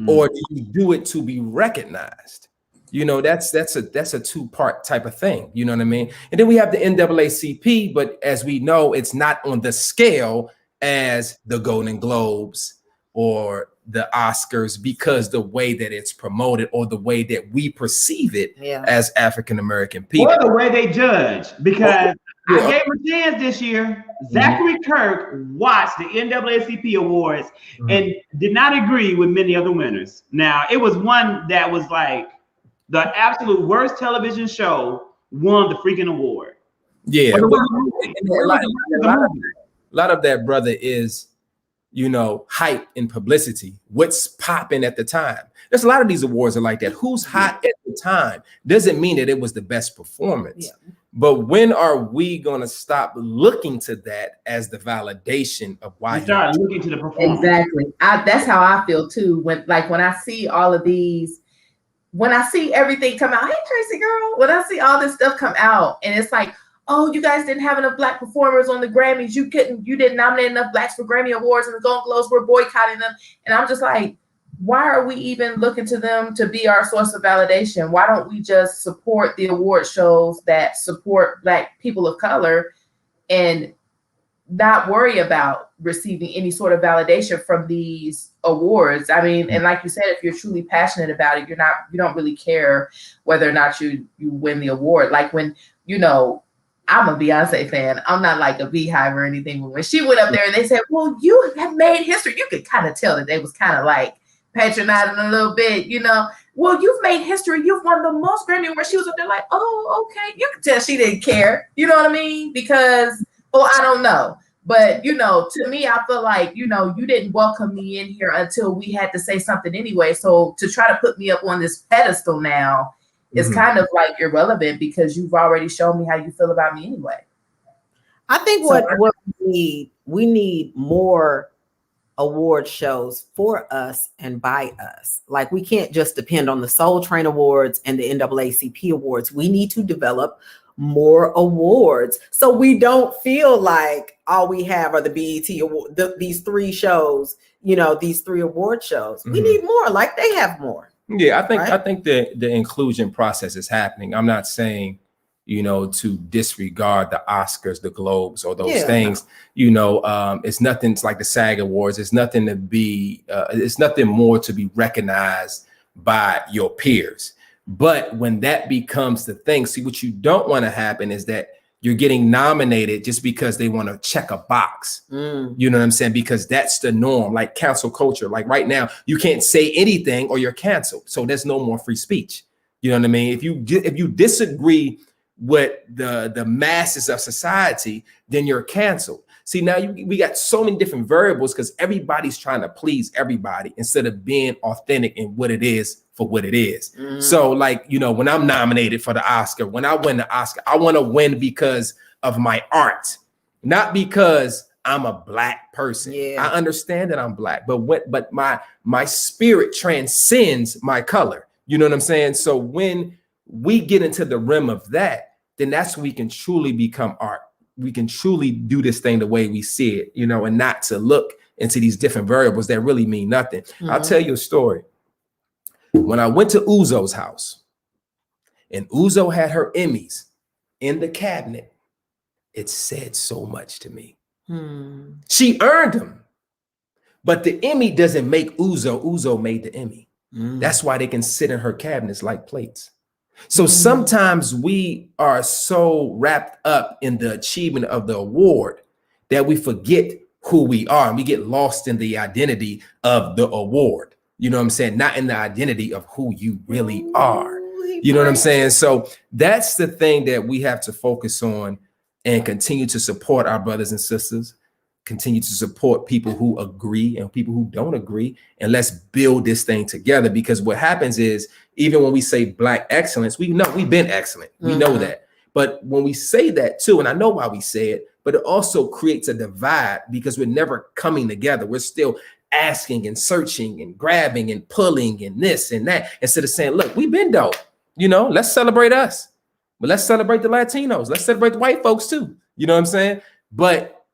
or do you do it to be recognized? You know, that's a two-part type of thing. You know what I mean? And then we have the NAACP, but as we know, it's not on the scale as the Golden Globes or the Oscars, because the way that it's promoted or the way that we perceive it as African-American people.
Or the way they judge, because I gave him a chance this year. Zachary Kirk watched the NAACP awards and did not agree with many of the winners. Now, it was one that was like, the absolute worst television show won the freaking award.
Yeah, a lot of that, brother, is, you know, hype and publicity. What's popping at the time? There's a lot of these awards are like that. Who's hot at the time doesn't mean that it was the best performance. But when are we gonna stop looking to that as the validation of why
you start looking to the performance?
Exactly. That's how I feel too. When I see all of these. When I see everything come out, hey Tracy girl, when I see all this stuff come out and it's like, oh, you guys didn't have enough Black performers on the Grammys. You didn't nominate enough Blacks for Grammy Awards, and the Golden Globes were boycotting them. And I'm just like, why are we even looking to them to be our source of validation? Why don't we just support the award shows that support Black people of color and not worry about receiving any sort of validation from these awards? I mean, and like you said, if you're truly passionate about it, you don't really care whether or not you win the award. Like when, you know, I'm a Beyonce fan. I'm not like a beehive or anything. But when she went up there and they said, well, you have made history, you could kind of tell that they was kind of like patronizing a little bit, you know. Well, you've made history. You've won the most Grammy Awards. She was up there like, oh, okay. You could tell she didn't care. You know what I mean? Because, I don't know. But, you know, to me, I feel like, you know, you didn't welcome me in here until we had to say something anyway. So to try to put me up on this pedestal now is kind of like irrelevant, because you've already shown me how you feel about me anyway.
I think what we need more award shows for us and by us. Like, we can't just depend on the Soul Train Awards and the NAACP Awards. We need to develop more awards so we don't feel like all we have are the BET award, these three shows, these three award shows. We need more, like they have more.
Yeah, I think the inclusion process is happening. I'm not saying, to disregard the Oscars, the Globes, or those things. It's nothing. It's like the SAG Awards. It's nothing to be. It's nothing more to be recognized by your peers. But when that becomes the thing, see, what you don't want to happen is that you're getting nominated just because they want to check a box. You know what I'm saying? Because that's the norm, like cancel culture. Like right now, you can't say anything or you're canceled. So there's no more free speech. You know what I mean? If you disagree with the masses of society, then you're canceled. See, now we got so many different variables because everybody's trying to please everybody instead of being authentic in what it is for what it is. So like, when I'm nominated for the Oscar, when I win the Oscar, I want to win because of my art, not because I'm a Black person. I understand that I'm Black, but my spirit transcends my color. You know what I'm saying? So when we get into the rim of that, then that's when we can truly become art. We can truly do this thing the way we see it, and not to look into these different variables that really mean nothing. I'll tell you a story. When I went to Uzo's house and Uzo had her Emmys in the cabinet, it said so much to me. She earned them, but the Emmy doesn't make Uzo. Uzo made the Emmy. That's why they can sit in her cabinets like plates. So sometimes we are so wrapped up in the achievement of the award that we forget who we are, and we get lost in the identity of the award. You know what I'm saying? Not in the identity of who you really are. You know what I'm saying? So that's the thing that we have to focus on and continue to support our brothers and sisters, continue to support people who agree and people who don't agree. And let's build this thing together, because what happens is, even when we say Black excellence, we know we've been excellent. We know that. But when we say that too, and I know why we say it, but it also creates a divide because we're never coming together. We're still asking and searching and grabbing and pulling and this and that, instead of saying, look, we've been dope. Let's celebrate us. But let's celebrate the Latinos. Let's celebrate the white folks too. You know what I'm saying? But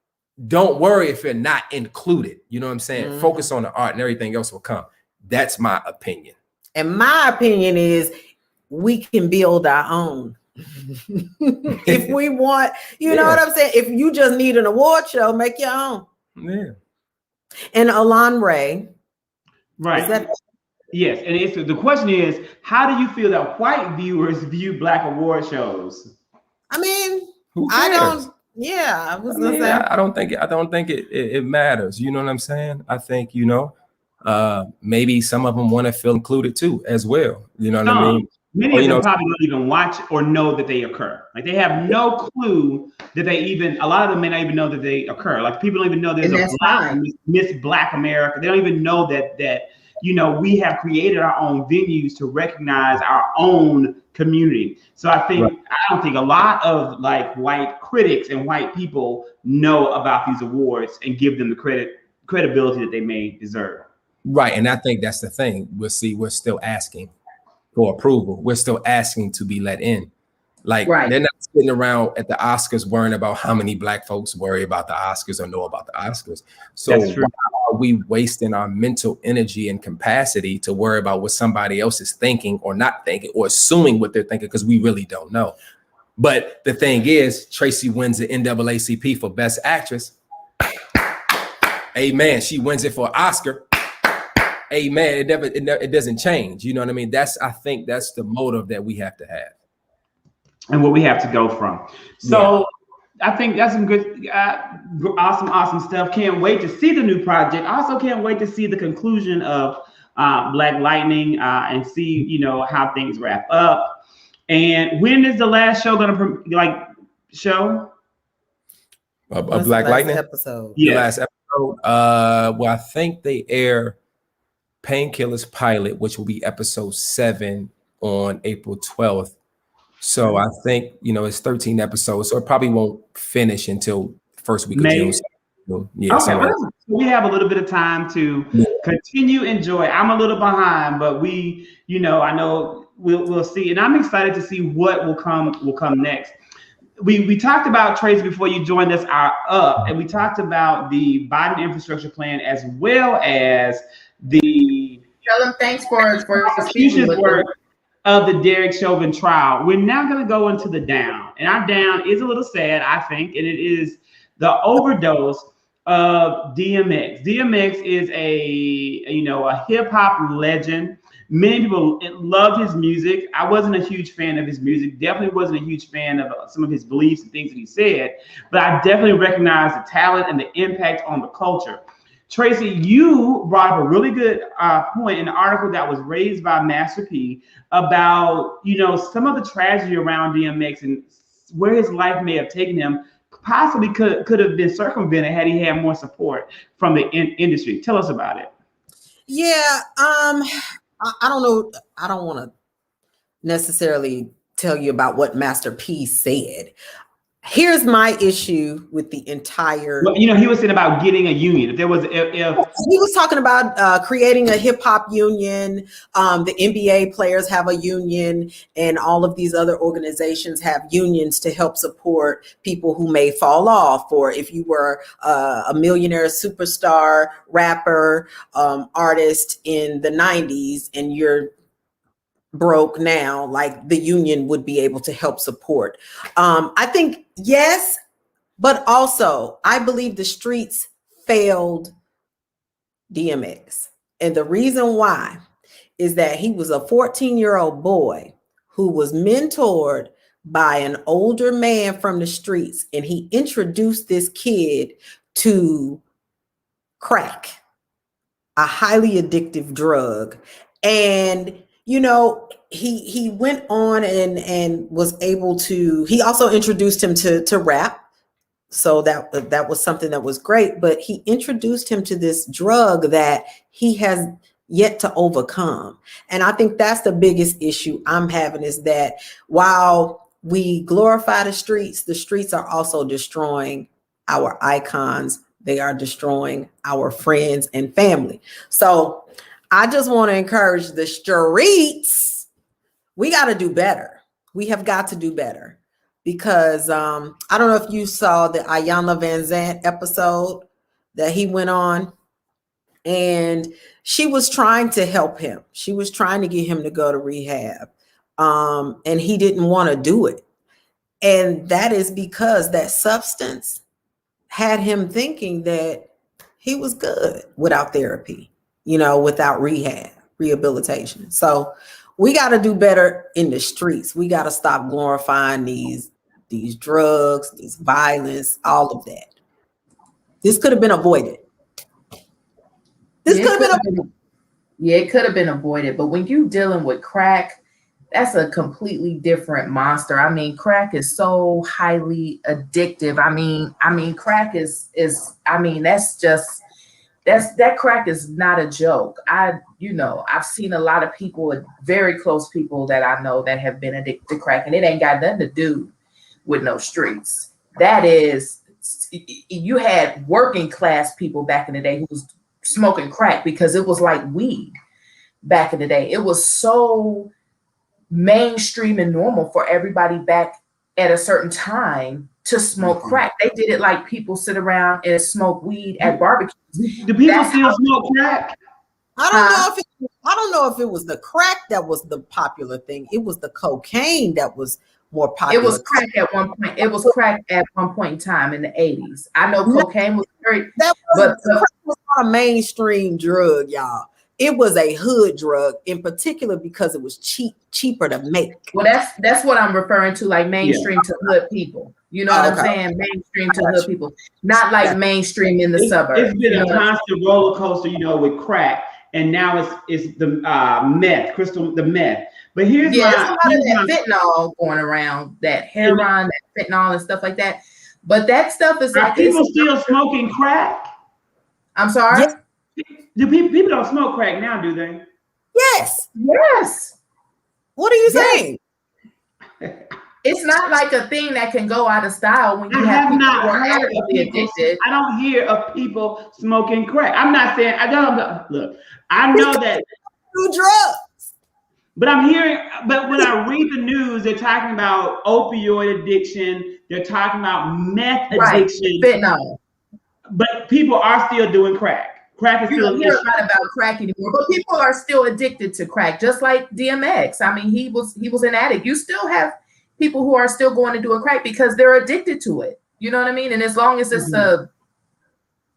don't worry if you're not included. You know what I'm saying? Focus on the art and everything else will come. That's my opinion.
And my opinion is we can build our own. If we want, you know what I'm saying? If you just need an award show, make your own.
Yeah.
And Alon Ray.
Right. Yes. And the question is, how do you feel that white viewers view Black award shows?
I mean,
I
don't. Yeah, I was gonna say.
I don't think it matters. You know what I'm saying? I think, maybe some of them want to feel included too, as well. You know what I mean?
Many of them probably don't even watch or know that they occur. Like, they have no clue that a lot of them may not even know that they occur. Like, people don't even know there's a Miss Black America. They don't even know that we have created our own venues to recognize our own community. So I don't think a lot of like white critics and white people know about these awards and give them the credibility that they may deserve.
Right. And I think that's the thing. We're still asking for approval. We're still asking to be let in. Like, they're not sitting around at the Oscars worrying about how many Black folks worry about the Oscars or know about the Oscars. So why are we wasting our mental energy and capacity to worry about what somebody else is thinking or not thinking, or assuming what they're thinking, because we really don't know. But the thing is, Tracy wins the NAACP for Best Actress. Amen. She wins it for Oscar. Amen. It doesn't change. You know what I mean? I think that's the motive that we have to have.
And what we have to go from. So I think that's some good, awesome stuff. Can't wait to see the new project. Also can't wait to see the conclusion of Black Lightning and see, how things wrap up. And when is the last show going to show?
A Black Lightning
episode.
The last episode. Well, I think they air Painkiller's pilot, which will be episode 7 on April 12th. So I think, it's 13 episodes, so it probably won't finish until first week of June. So, yeah,
okay, well, we have a little bit of time to continue enjoy. I'm a little behind, but I know we'll see, and I'm excited to see what will come next. We talked about, Tracy, before you joined us, our up, and we talked about the Biden infrastructure plan as well as the
tell them thanks for
prosecution's work of the Derek Chauvin trial. We're now going to go into the down, and our down is a little sad, I think, and it is the overdose of DMX. DMX is a hip hop legend. Many people loved his music. I wasn't a huge fan of his music. Definitely wasn't a huge fan of some of his beliefs and things that he said. But I definitely recognize the talent and the impact on the culture. Tracy, you brought up a really good point in the article that was raised by Master P about, some of the tragedy around DMX and where his life may have taken him. Possibly could have been circumvented had he had more support from the industry. Tell us about it.
Yeah, I don't know. I don't want to necessarily tell you about what Master P said. Here's my issue with the entire.
Well, he was saying about getting a union. If
he was talking about creating a hip hop union, the NBA players have a union, and all of these other organizations have unions to help support people who may fall off, or if you were a millionaire, superstar, rapper, artist in the 90s, and you're broke now, like the union would be able to help support. I think yes, but also I believe the streets failed DMX. And the reason why is that he was a 14-year-old boy who was mentored by an older man from the streets, and he introduced this kid to crack, a highly addictive drug. And he went on and was able to, he also introduced him to rap. So that was something that was great, but he introduced him to this drug that he has yet to overcome. And I think that's the biggest issue I'm having, is that while we glorify the streets are also destroying our icons. They are destroying our friends and family. So I just want to encourage the streets. We got to do better. We have got to do better, because I don't know if you saw the Ayanna Van Zant episode that he went on, and she was trying to help him. She was trying to get him to go to rehab, and he didn't want to do it. And that is because that substance had him thinking that he was good without therapy, without rehabilitation. So we got to do better in the streets. We got to stop glorifying these drugs, these violence, all of that. This could have been avoided.
It could have been avoided. But when you're dealing with crack, that's a completely different monster. I mean, crack is so highly addictive. I mean, crack is that crack is not a joke. I've seen a lot of people, very close people that I know, that have been addicted to crack, and it ain't got nothing to do with no streets. That is, you had working class people back in the day who was smoking crack because it was like weed back in the day. It was so mainstream and normal for everybody back at a certain time to smoke crack. They did it like people sit around and smoke weed at barbecues.
Do people still smoke crack?
I don't know if it was the crack that was the popular thing. It was the cocaine that was more popular.
It was crack at one point. It was crack at one point in time in the 80s. I know cocaine was crack was
not a mainstream drug, y'all. It was a hood drug, in particular because it was cheaper to make.
Well, that's what I'm referring to, like mainstream to hood people. You know what I'm saying? Mainstream to hood people, not like mainstream in the suburbs.
It's been a constant roller coaster, with crack, and now it's the meth. But here's
there's a lot of that fentanyl going around, that heroin, that fentanyl and stuff like that. But that stuff is
like, people still smoking crack?
I'm sorry?
Yes.
Do people don't smoke crack now, do they?
Yes.
Yes.
What are you saying?
It's not like a thing that can go out of style when you
I have
people
not
who are
heard of
actively
people.
addicted.
I don't hear of people smoking crack. I'm not saying I don't look. I know that
Do drugs.
but I'm hearing, but when I read the news, they're talking about opioid addiction. They're talking about meth
Right.
addiction.
Fentanyl.
But people are still doing crack. Crack is
You
still
don't
an
hear
issue.
a lot about crack anymore, but people are still addicted to crack, just like DMX. I mean, he was an addict. You still have people who are still going to do a crack because they're addicted to it. You know what I mean? And as long as it's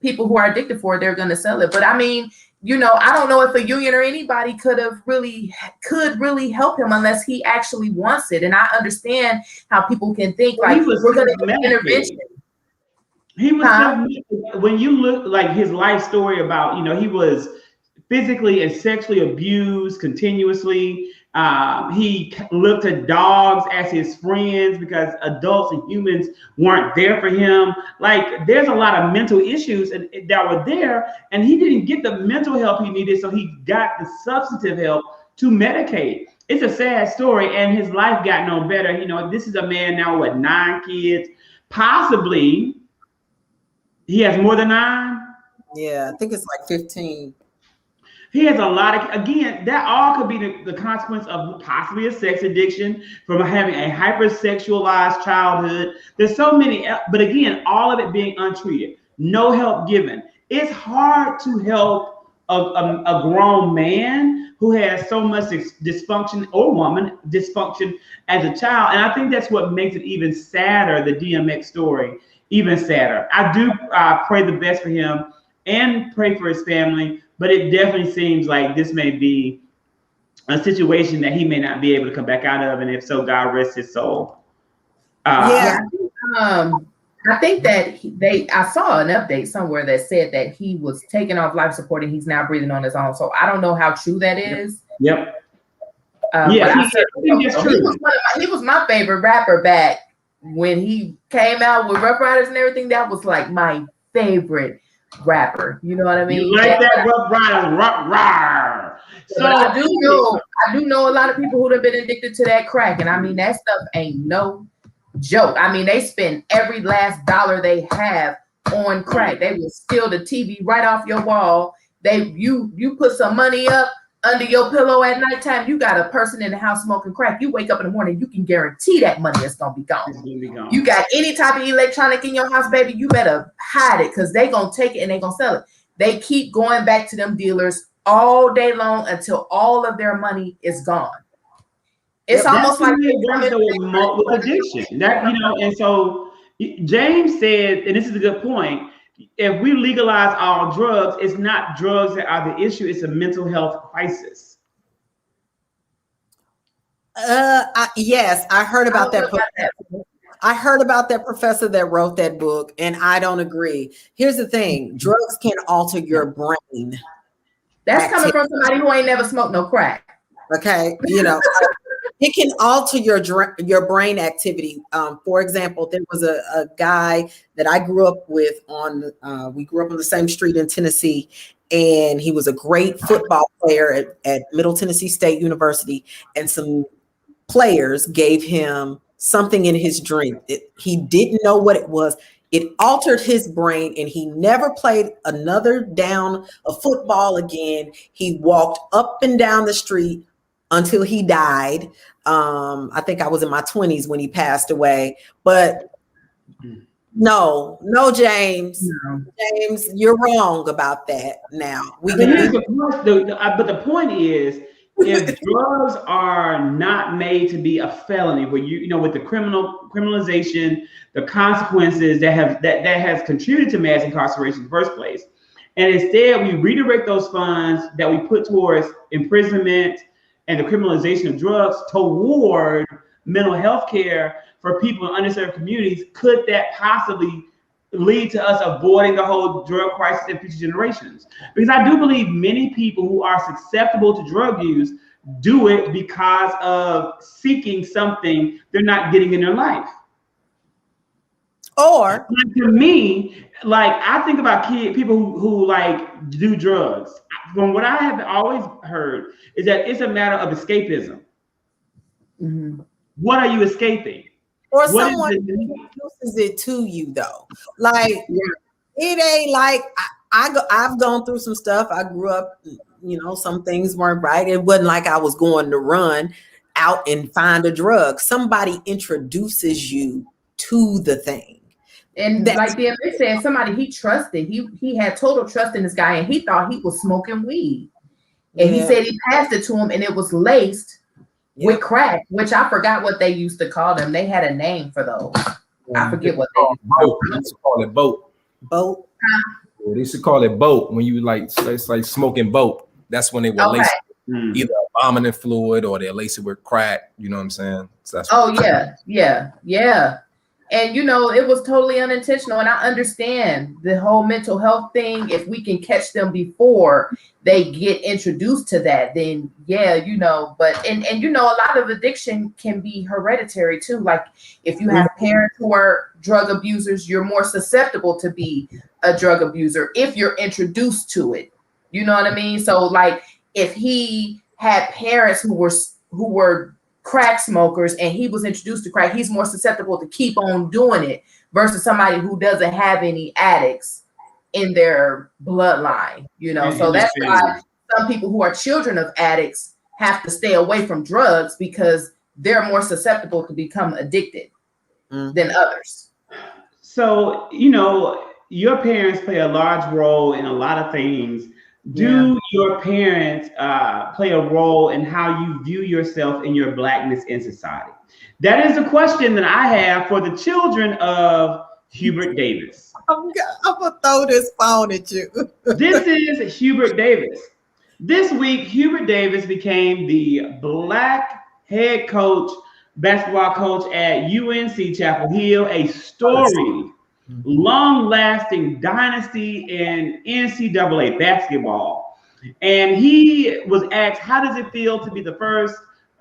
people who are addicted for it, they're going to sell it. But I mean, you know, I don't know if a union or anybody could really help him unless he actually wants it. And I understand how people can think like we're going to do intervention.
He was when you look like his life story about, you know, he was physically and sexually abused continuously. He looked at dogs as his friends because adults and humans weren't there for him. Like there's a lot of mental issues that were there, and he didn't get the mental help he needed, so he got the substantive help to medicate. It's a sad story, and his life got no better. You know, this is a man now with 9 kids, possibly. He has more than 9?
Yeah, I think it's like 15.
He has a lot of, again, that all could be the consequence of possibly a sex addiction, from having a hypersexualized childhood. There's so many, but again, all of it being untreated, no help given. It's hard to help a grown man who has so much dysfunction, or woman dysfunction as a child. And I think that's what makes it even sadder, the DMX story, even sadder. I do pray the best for him and pray for his family, but it definitely seems like this may be a situation that he may not be able to come back out of, and if so, God rest his soul.
I think that I saw an update somewhere that said that he was taken off life support and he's now breathing on his own. So I don't know how true that is.
Yep.
I
think that's true.
He was my favorite rapper back when he came out with Rough Riders and everything. That was like my favorite rapper. You know what I mean?
You like that Rough Riders, rock. So
I do know a lot of people who have been addicted to that crack, and I mean that stuff ain't no joke. I mean, they spend every last dollar they have on crack. They will steal the TV right off your wall. You put some money up under your pillow at nighttime. You got a person in the house smoking crack. You wake up in the morning, you can guarantee that money is gonna be gone. You got any type of electronic in your house, baby, you better hide it because they gonna take it and they gonna sell it. They keep going back to them dealers all day long until all of their money is gone. It's almost like
with addiction. That, you know, and so James said, and this is a good point, if we legalize all drugs, it's not drugs that are the issue, it's a mental health crisis.
Yes, I heard about that. I heard about that professor that wrote that book, and I don't agree. Here's the thing: drugs can alter your brain.
That's coming from somebody who ain't never smoked no crack.
Okay, you know, it can alter your brain activity. For example, there was a guy that I grew up with we grew up on the same street in Tennessee, and he was a great football player at Middle Tennessee State University, and some players gave him something in his drink. He didn't know what it was. It altered his brain, and he never played another down of football again. He walked up and down the street until he died. I think I was in my 20s when he passed away. But no, James. No. James, you're wrong about that now.
But the point is, if drugs are not made to be a felony, where you know, with the criminalization, the consequences that has contributed to mass incarceration in the first place, and instead we redirect those funds that we put towards imprisonment and the criminalization of drugs toward mental health care for people in underserved communities, could that possibly lead to us avoiding the whole drug crisis in future generations? Because I do believe many people who are susceptible to drug use do it because of seeking something they're not getting in their life.
Or
to me, like, I think about people who like do drugs. From what I have always heard is that it's a matter of escapism.
Mm-hmm.
What are you escaping?
Or
What
someone introduces it to you though. Like it ain't like I've gone through some stuff. I grew up, some things weren't right. It wasn't like I was going to run out and find a drug. Somebody introduces you to the thing.
And like the other said, somebody he trusted, he had total trust in this guy, and he thought he was smoking weed. And he said he passed it to him, and it was laced with crack, which I forgot what they used to call them. They had a name for those. I forget what they
used to call it. Boat.
Boat.
They used to call it boat when you it's like smoking boat. That's when they were laced with either abominant fluid or they're laced with crack. You know what I'm saying? So that's
yeah. And it was totally unintentional. And I understand the whole mental health thing. If we can catch them before they get introduced to that, then but a lot of addiction can be hereditary too. Like if you have parents who are drug abusers, you're more susceptible to be a drug abuser if you're introduced to it. You know what I mean? So like if he had parents who were crack smokers and he was introduced to crack, he's more susceptible to keep on doing it versus somebody who doesn't have any addicts in their bloodline, so that's why some people who are children of addicts have to stay away from drugs because they're more susceptible to become addicted than others.
So, your parents play a large role in a lot of things. Do your parents play a role in how you view yourself and your Blackness in society? That is a question that I have for the children of Hubert Davis.
I'm gonna throw this phone at you.
This is Hubert Davis. This week, Hubert Davis became the Black head coach, basketball coach at UNC Chapel Hill, a storied, long-lasting dynasty in NCAA basketball. And he was asked, how does it feel to be the first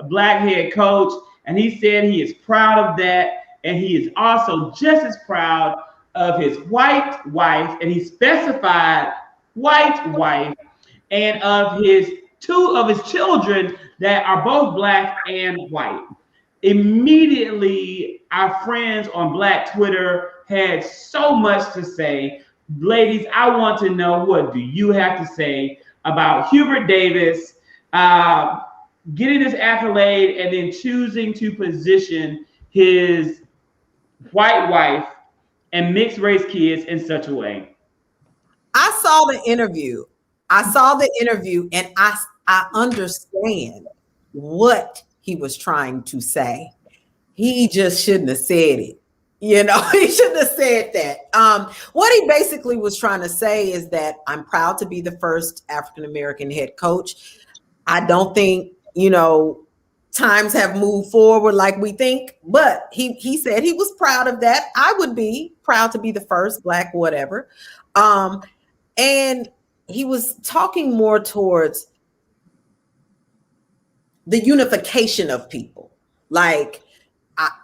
Black head coach? And he said he is proud of that. And he is also just as proud of his white wife, and he specified white wife, and of two of his children that are both Black and white. Immediately, our friends on Black Twitter had so much to say. Ladies, I want to know, what do you have to say about Hubert Davis getting this accolade and then choosing to position his white wife and mixed race kids in such a way?
I saw the interview and I understand what he was trying to say. He just shouldn't have said it. He shouldn't have said that. What he basically was trying to say is that I'm proud to be the first African-American head coach. I don't think, times have moved forward like we think, but he said he was proud of that. I would be proud to be the first Black whatever. And he was talking more towards the unification of people. Like,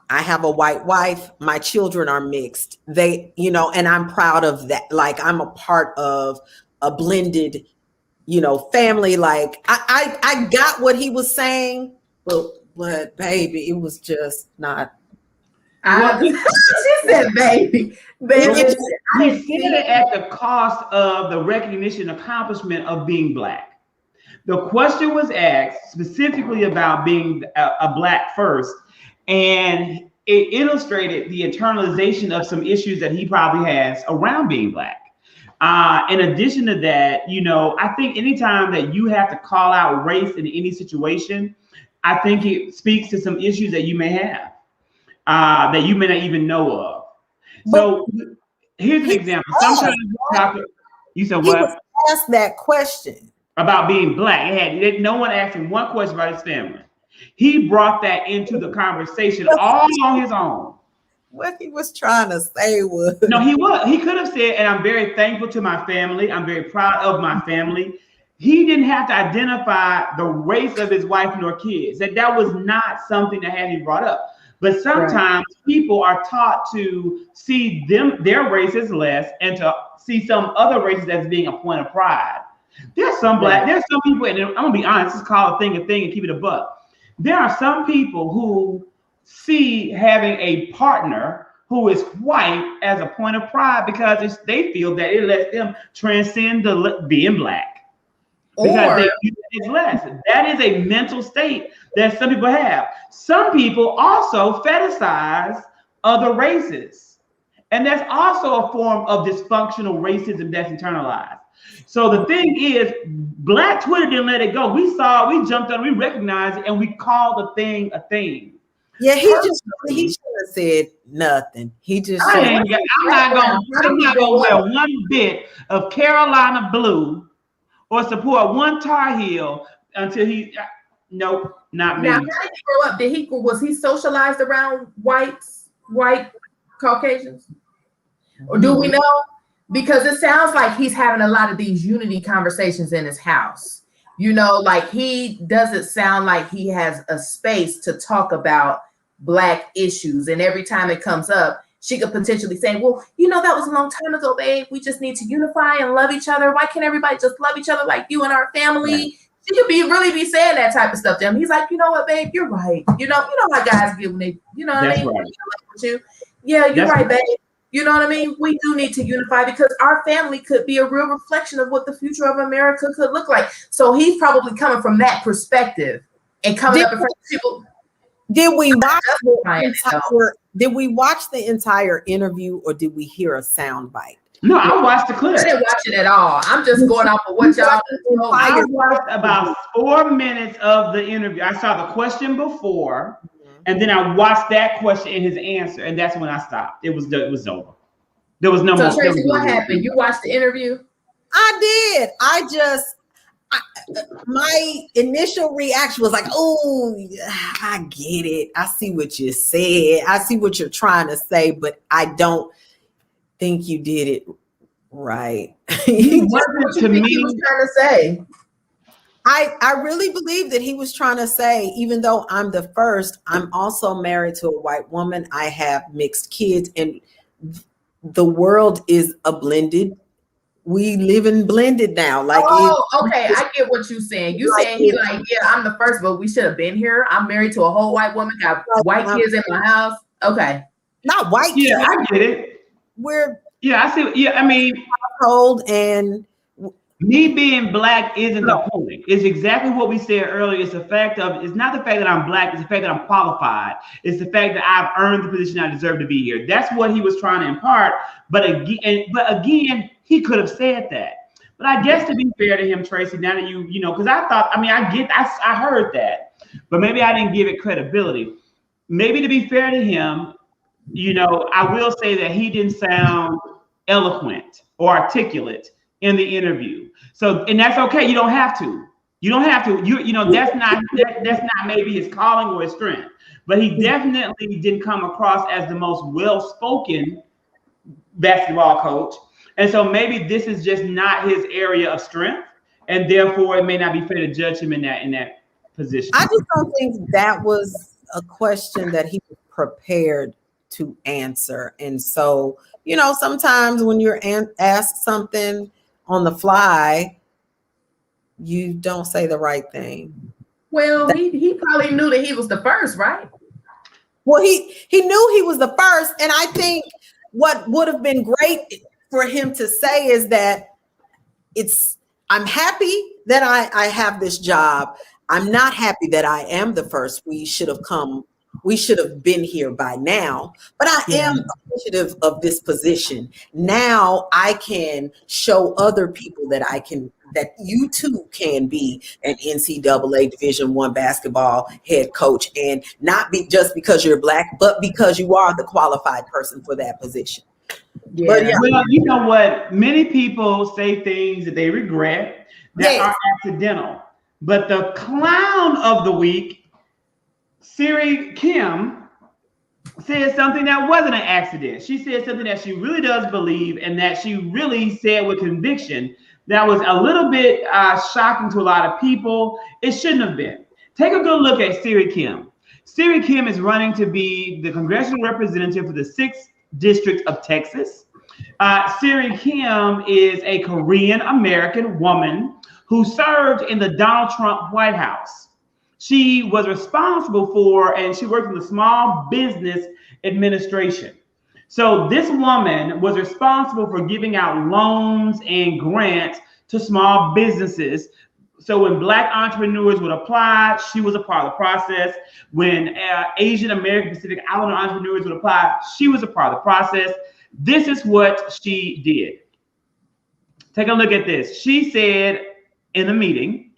I have a white wife, my children are mixed. And I'm proud of that. Like, I'm a part of a blended, family. Like, I got what he was saying, but baby, it was just not.
She said, baby.
He said it at the cost of the recognition, accomplishment of being Black. The question was asked specifically about being a Black first, and it illustrated the internalization of some issues that he probably has around being Black. In addition to that, I think anytime that you have to call out race in any situation, I think it speaks to some issues that you may have that you may not even know of. So here's an example. Sometimes you said what?
He was asked that question
about being Black. No one asked him one question about his family. He brought that into the conversation all on his own.
What he was trying to say was...
No, he could have said, and I'm very thankful to my family. I'm very proud of my family. He didn't have to identify the race of his wife nor kids. That was not something that had to be brought up. But sometimes people are taught to see their race as less and to see some other races as being a point of pride. There's some people, and I'm gonna be honest, just call a thing and keep it a buck. There are some people who see having a partner who is white as a point of pride because they feel that it lets them transcend being black. Because they use it as less. That is a mental state that some people have. Some people also fetishize other races. And that's also a form of dysfunctional racism that's internalized. So the thing is, Black Twitter didn't let it go. We jumped on, we recognized it, and we called the thing a thing.
Yeah, he should have said nothing. He just
I'm not gonna wear one bit of Carolina blue or support one Tar Heel until nope, not me.
Now, how did he grow up? Was he socialized around white Caucasians? Or do we know? Because it sounds like he's having a lot of these unity conversations in his house. You know, like he doesn't sound like he has a space to talk about Black issues. And every time it comes up, she could potentially say, well, you know, that was a long time ago, babe. We just need to unify and love each other. Why can't everybody just love each other like you and our family? Right. She could really be saying that type of stuff to him. He's like, you know what, babe, you're right. You know how guys get when they, you know what I mean? Right. Yeah, you're right, babe. You know what I mean? We do need to unify because our family could be a real reflection of what the future of America could look like. So he's probably coming from that perspective and coming up in front of people.
Did we watch the entire interview or did we hear a sound bite?
No, I watched the clip.
I didn't watch it at all. I'm just going off of what y'all know.
I watched about 4 minutes of the interview. I saw the question before, and then I watched that question and his answer, and that's when I stopped. It was over. There was no more.
So Tracy, what happened? You watched the interview?
I did. My initial reaction was like, oh, I get it. I see what you said. I see what you're trying to say, but I don't think you did it right.
What to me he was trying to say?
I really believe that he was trying to say, even though I'm the first, I'm also married to a white woman. I have mixed kids, and the world is a blended. We live in blended now. Like,
okay, I get what you're saying. You saying he like, yeah, I'm the first, but we should have been here. I'm married to a whole white woman, got white kids in my house. Okay,
not white.
Yeah, kids. I get it. I see. Yeah, I mean,
cold and
me being Black isn't the point. It's exactly what we said earlier. It's not the fact that I'm Black. It's the fact that I'm qualified. It's the fact that I've earned the position I deserve to be here. That's what he was trying to impart. But again, he could have said that. But I guess to be fair to him, Tracy, now that you know, because I heard that, but maybe I didn't give it credibility. Maybe to be fair to him, you know, I will say that he didn't sound eloquent or articulate in the interview. So, and that's okay. You don't have to. You know, that's not maybe his calling or his strength. But he definitely didn't come across as the most well-spoken basketball coach. And so maybe this is just not his area of strength, and therefore it may not be fair to judge him in that position.
I just don't think that was a question that he was prepared to answer. And so, you know, sometimes when you're asked something on the fly, you don't say the right thing.
Well, he probably knew that he was the first, right?
Well, he knew he was the first, and I think what would have been great for him to say is that I'm happy that I have this job. I'm not happy that I am the first. We should have been here by now, but I am appreciative of this position. Now I can show other people that you too can be an NCAA Division I basketball head coach, and not be just because you're Black, but because you are the qualified person for that position.
Yeah.
Well, you know what? Many people say things that they regret that are accidental. But the clown of the week, Siri Kim, said something that wasn't an accident. She said something that she really does believe, and that she really said with conviction that was a little bit shocking to a lot of people. It shouldn't have been. Take a good look at Siri Kim. Siri Kim is running to be the congressional representative for the 6th District of Texas. Siri Kim is a Korean American woman who served in the Donald Trump White House. she was responsible for, and she worked in the Small Business Administration. So this woman was responsible for giving out loans and grants to small businesses. So when Black entrepreneurs would apply, she was a part of the process. When Asian American Pacific Islander entrepreneurs would apply, she was a part of the process. This is what she did. Take a look at this. She said in the meeting,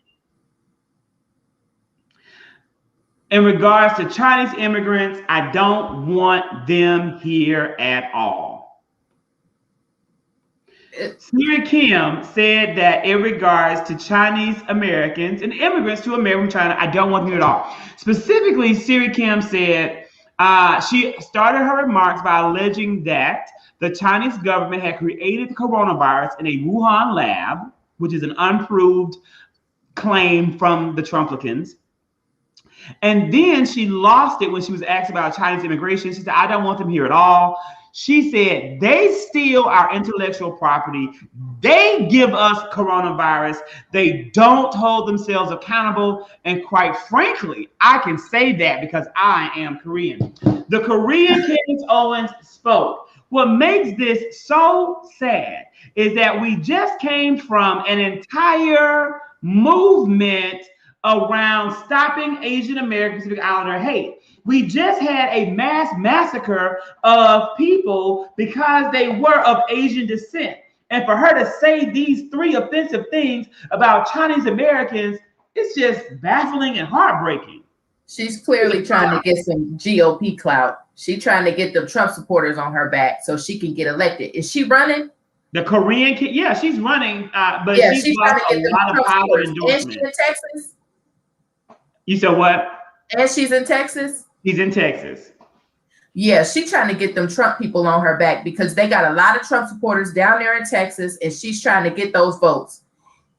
in regards to Chinese immigrants, I don't want them here at all. Siri Kim said that in regards to Chinese Americans and immigrants to America from China, I don't want them here at all. Specifically, Siri Kim said she started her remarks by alleging that the Chinese government had created the coronavirus in a Wuhan lab, which is an unproved claim from the Trumplicans. And then she lost it when she was asked about Chinese immigration. She said, I don't want them here at all. She said, they steal our intellectual property. They give us coronavirus. They don't hold themselves accountable. And quite frankly, I can say that because I am Korean. The Korean Candace Owens spoke. What makes this so sad is that we just came from an entire movement around stopping Asian American Pacific Islander hate. We just had a mass massacre of people because they were of Asian descent. And for her to say these three offensive things about Chinese Americans, it's just baffling and heartbreaking.
She's clearly trying to get some GOP clout. She's trying to get the Trump supporters on her back so she can get elected. Is she running?
The Korean kid, yeah, she's running, but
yeah,
she's
trying to get
a lot of power endorsement.
And she's in Texas.
You said what?
And she's in Texas.
He's in Texas.
Yeah, she's trying to get them Trump people on her back because they got a lot of Trump supporters down there in Texas, and she's trying to get those votes.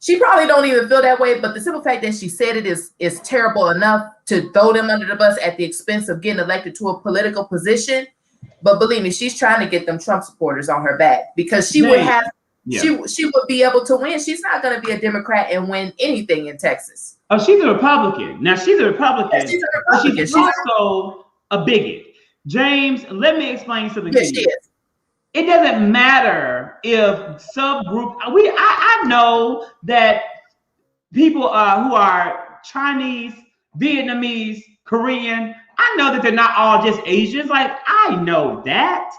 She probably don't even feel that way, but the simple fact that she said it is terrible enough to throw them under the bus at the expense of getting elected to a political position. But believe me, she's trying to get them Trump supporters on her back because she would have, she would be able to win. She's not going to be a Democrat and win anything in Texas.
Oh, she's a Republican. Now she's a Republican.
Yeah, she's a Republican.
She's also a bigot. James, let me explain something to you. It doesn't matter if subgroup. I know that people who are Chinese, Vietnamese, Korean. I know that they're not all just Asians. Like I know that.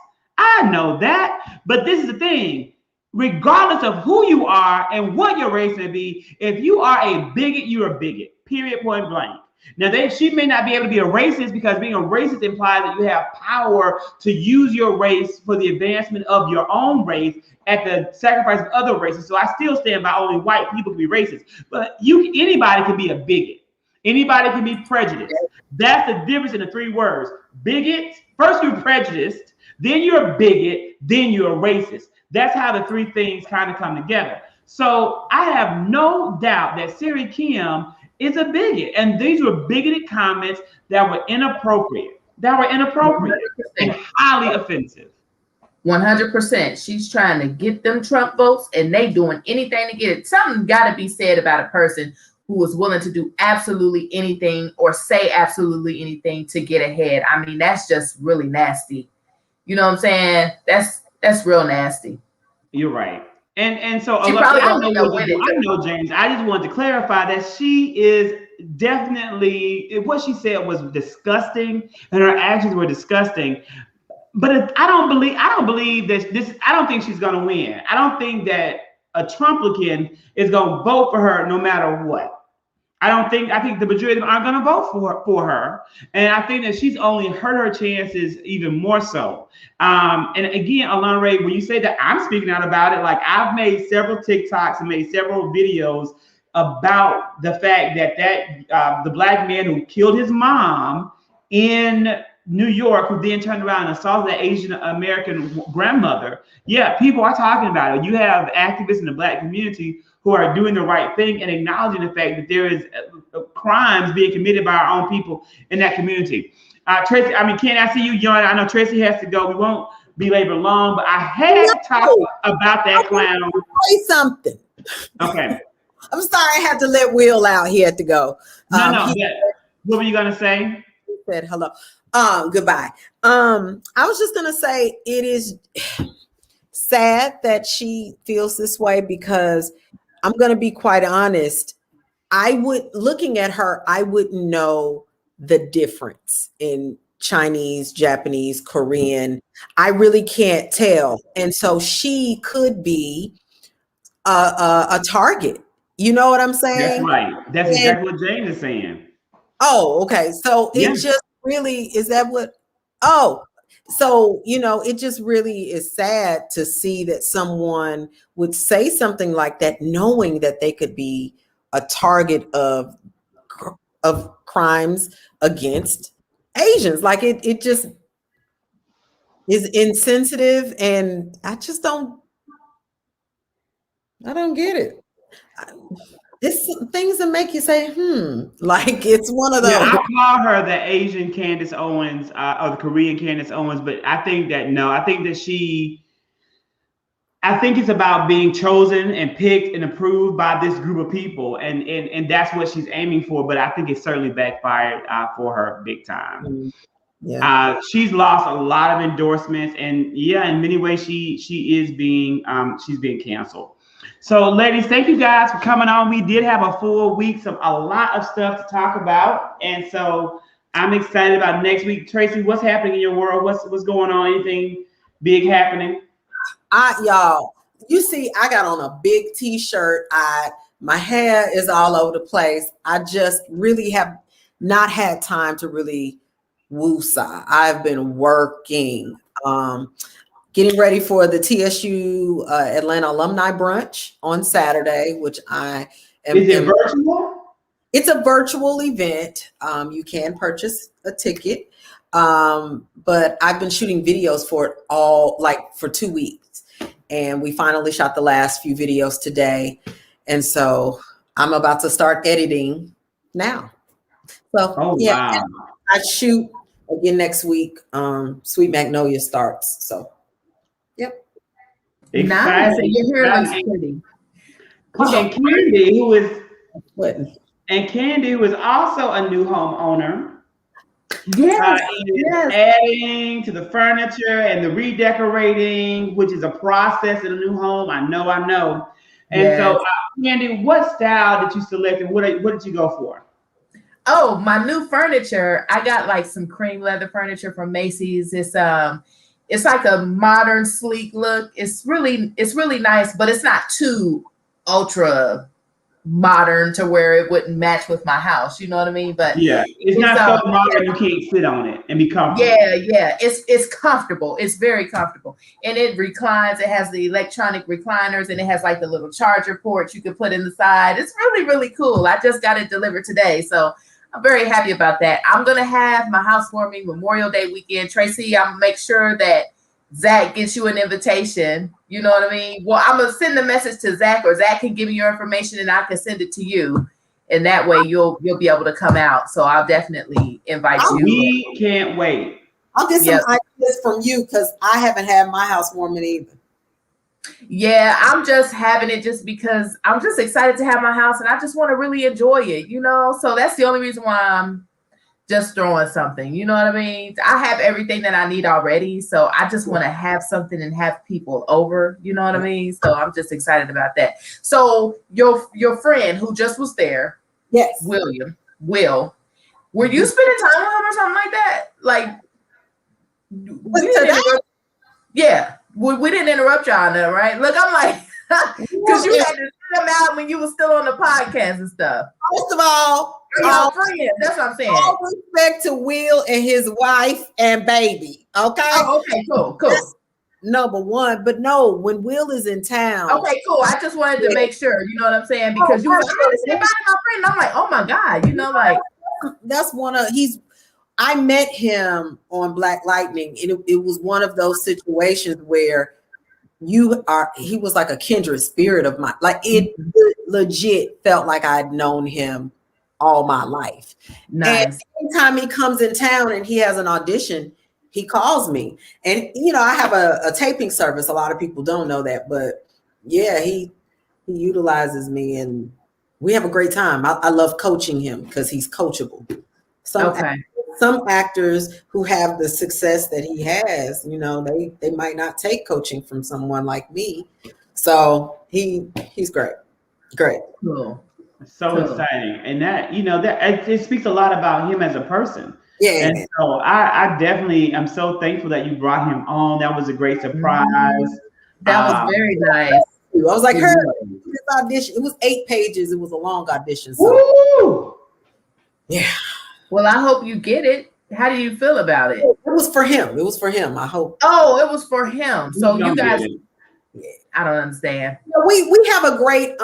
But this is the thing. Regardless of who you are and what your race may be, if you are a bigot, you're a bigot. Period. Point blank. Now, she may not be able to be a racist because being a racist implies that you have power to use your race for the advancement of your own race at the sacrifice of other races. So I still stand by only white people can be racist. But anybody can be a bigot. Anybody can be prejudiced. That's the difference in the three words. Bigot, first you're prejudiced, then you're a bigot, then you're a racist. That's how the three things kind of come together. So I have no doubt that Siri Kim is a bigot. And these were bigoted comments that were inappropriate. And highly offensive.
100%. She's trying to get them Trump votes and they doing anything to get it. Something got to be said about a person who is willing to do absolutely anything or say absolutely anything to get ahead. I mean, that's just really nasty. You know what I'm saying? That's real nasty.
You're right. And so I know, James, I just wanted to clarify that she is definitely, what she said was disgusting and her actions were disgusting. But I don't believe that I don't think she's going to win. I don't think that a Trumplican is going to vote for her no matter what. I think the majority of them aren't going to vote for her. And I think that she's only hurt her chances even more so. And again, Alon Ray, when you say that I'm speaking out about it, like I've made several TikToks and made several videos about the fact that the black man who killed his mom in New York, who then turned around and assaulted that Asian American grandmother. Yeah, people are talking about it. You have activists in the black community who are doing the right thing and acknowledging the fact that there is crimes being committed by our own people in that community. Tracy, Ken, I see you yawning. I know Tracy has to go. We won't belabor long, but I had to talk about that clown.
Say something.
Okay.
I'm sorry I had to let Will out. He had to go.
No. What were you gonna say?
He said hello. Goodbye. I was just gonna say it is sad that she feels this way because I'm gonna be quite honest. Looking at her, I wouldn't know the difference in Chinese, Japanese, Korean. I really can't tell. And so she could be a target. You know what I'm saying?
That's right. That's exactly what James is saying.
Oh, okay. So it just really, is that what? Oh, so, it just really is sad to see that someone would say something like that, knowing that they could be a target of crimes against Asians. Like it just is insensitive, and I don't get it. It's things that make you say, like it's one of those.
Yeah, I call her the Asian Candace Owens or the Korean Candace Owens, but I think that I think it's about being chosen and picked and approved by this group of people, and that's what she's aiming for. But I think it certainly backfired for her big time. Yeah, she's lost a lot of endorsements, and in many ways she is being she's being canceled. So, ladies, thank you guys for coming on. We did have a full week, a lot of stuff to talk about, and so I'm excited about next week. Tracy, what's happening in your world? What's going on? Anything big happening?
Y'all, you see, I got on a big t-shirt. My hair is all over the place. I just really have not had time to really woosah. I've been working. Getting ready for the TSU Atlanta Alumni Brunch on Saturday, which I am.
Is it virtual?
It's a virtual event. You can purchase a ticket, but I've been shooting videos for it for 2 weeks, and we finally shot the last few videos today, and so I'm about to start editing now. So wow. I shoot again next week. Sweet Magnolia starts. So. Yep.
Nice. And your hair looks pretty.
And Candy was also a new homeowner.
Yes.
Adding to the furniture and the redecorating, which is a process in a new home. I know. And so, Candy, what style did you select, and what did you go for?
Oh, my new furniture. I got like some cream leather furniture from Macy's. It's like a modern, sleek look. It's really nice, but it's not too ultra modern to where it wouldn't match with my house. You know what I mean? But
it's not so modern you can't sit on it and be comfortable.
Yeah. It's comfortable. It's very comfortable, and it reclines. It has the electronic recliners, and it has like the little charger port you can put in the side. It's really, really cool. I just got it delivered today, so I'm very happy about that. I'm going to have my housewarming Memorial Day weekend. Tracy, I'm going to make sure that Zach gets you an invitation. You know what I mean? Well, I'm going to send the message to Zach, or Zach can give me your information and I can send it to you. And that way you'll be able to come out. So I'll definitely invite you.
We can't wait.
I'll get some ideas from you because I haven't had my housewarming either.
Yeah, I'm just having it just because I'm just excited to have my house and I just want to really enjoy it, so that's the only reason why I'm just throwing something, you know what I mean? I have everything that I need already, so I just want to have something and have people over, you know what I mean? So I'm just excited about that. So your friend who just was there,
yes,
Will, were you spending time with him or something like that? Like, we didn't interrupt y'all now, right? Look, I'm like, because you had to sit him out when you were still on the podcast and stuff.
First of all,
friends, that's what I'm saying.
All respect to Will and his wife and baby. Okay.
Oh, okay, cool.
That's number one, but no, when Will is in town.
Okay, cool. I just wanted to make sure, you know what I'm saying? Because you were like, say bye to my friend. I'm like, oh my God,
that's I met him on Black Lightning, and it was one of those situations where he was like a kindred spirit of mine. Like it legit felt like I'd known him all my life. Nice. And anytime he comes in town and he has an audition, he calls me. And I have a taping service. A lot of people don't know that, but he utilizes me and we have a great time. I love coaching him because he's coachable. Some actors who have the success that he has, you know, they might not take coaching from someone like me. So he's great.
Cool.
So exciting. And that, you know, that it speaks a lot about him as a person.
Yeah.
And so I definitely am so thankful that you brought him on. That was a great surprise.
That was very nice.
I was like, this audition, it was 8 pages. It was a long audition. So.
Woo!
Yeah.
Well, I hope you get it. How do you feel about it?
It was for him. I hope.
Oh, it was for him. So you guys, I don't understand.
We have a great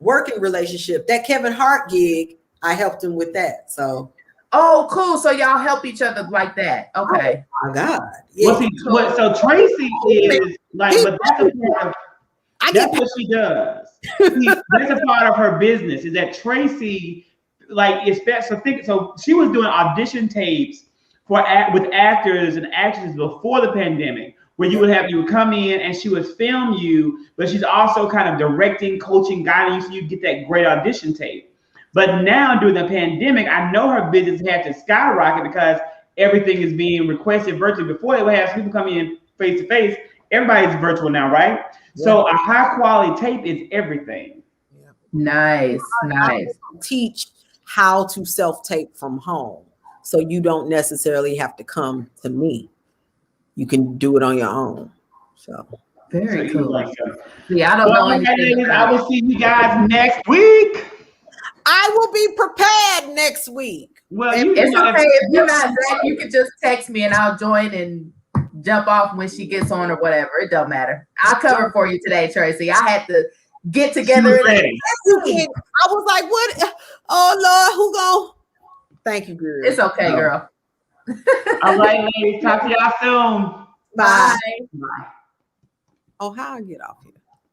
working relationship. That Kevin Hart gig, I helped him with that. So.
Oh, cool. So y'all help each other like that. Okay.
Oh my God.
Yeah. So Tracy is like, but that's what she does. That's a part of her business. Is that Tracy? Like, so she was doing audition tapes with actors and actresses before the pandemic, where you would come in and she would film you, but she's also kind of directing, coaching, guiding you so you get that great audition tape. But now during the pandemic, I know her business had to skyrocket because everything is being requested virtually. Before they would have people come in face to face. Everybody's virtual now, right? Yeah. So a high quality tape is everything.
Yeah. Nice.
I teach how to self-tape from home. So you don't necessarily have to come to me. You can do it on your own. So
very cool. Yeah, I don't know.
Ladies, I will see you guys next week.
I will be prepared next week.
Well, it's okay. If you're not there, you can just text me and I'll join and jump off when she gets on or whatever. It don't matter. I'll cover for you today, Tracy. I had to get together.
I was like, what? Oh, Lord, who go? Thank you, girl.
It's okay, girl.
All right, ladies. Talk to y'all soon.
Bye. Oh, how I get off here?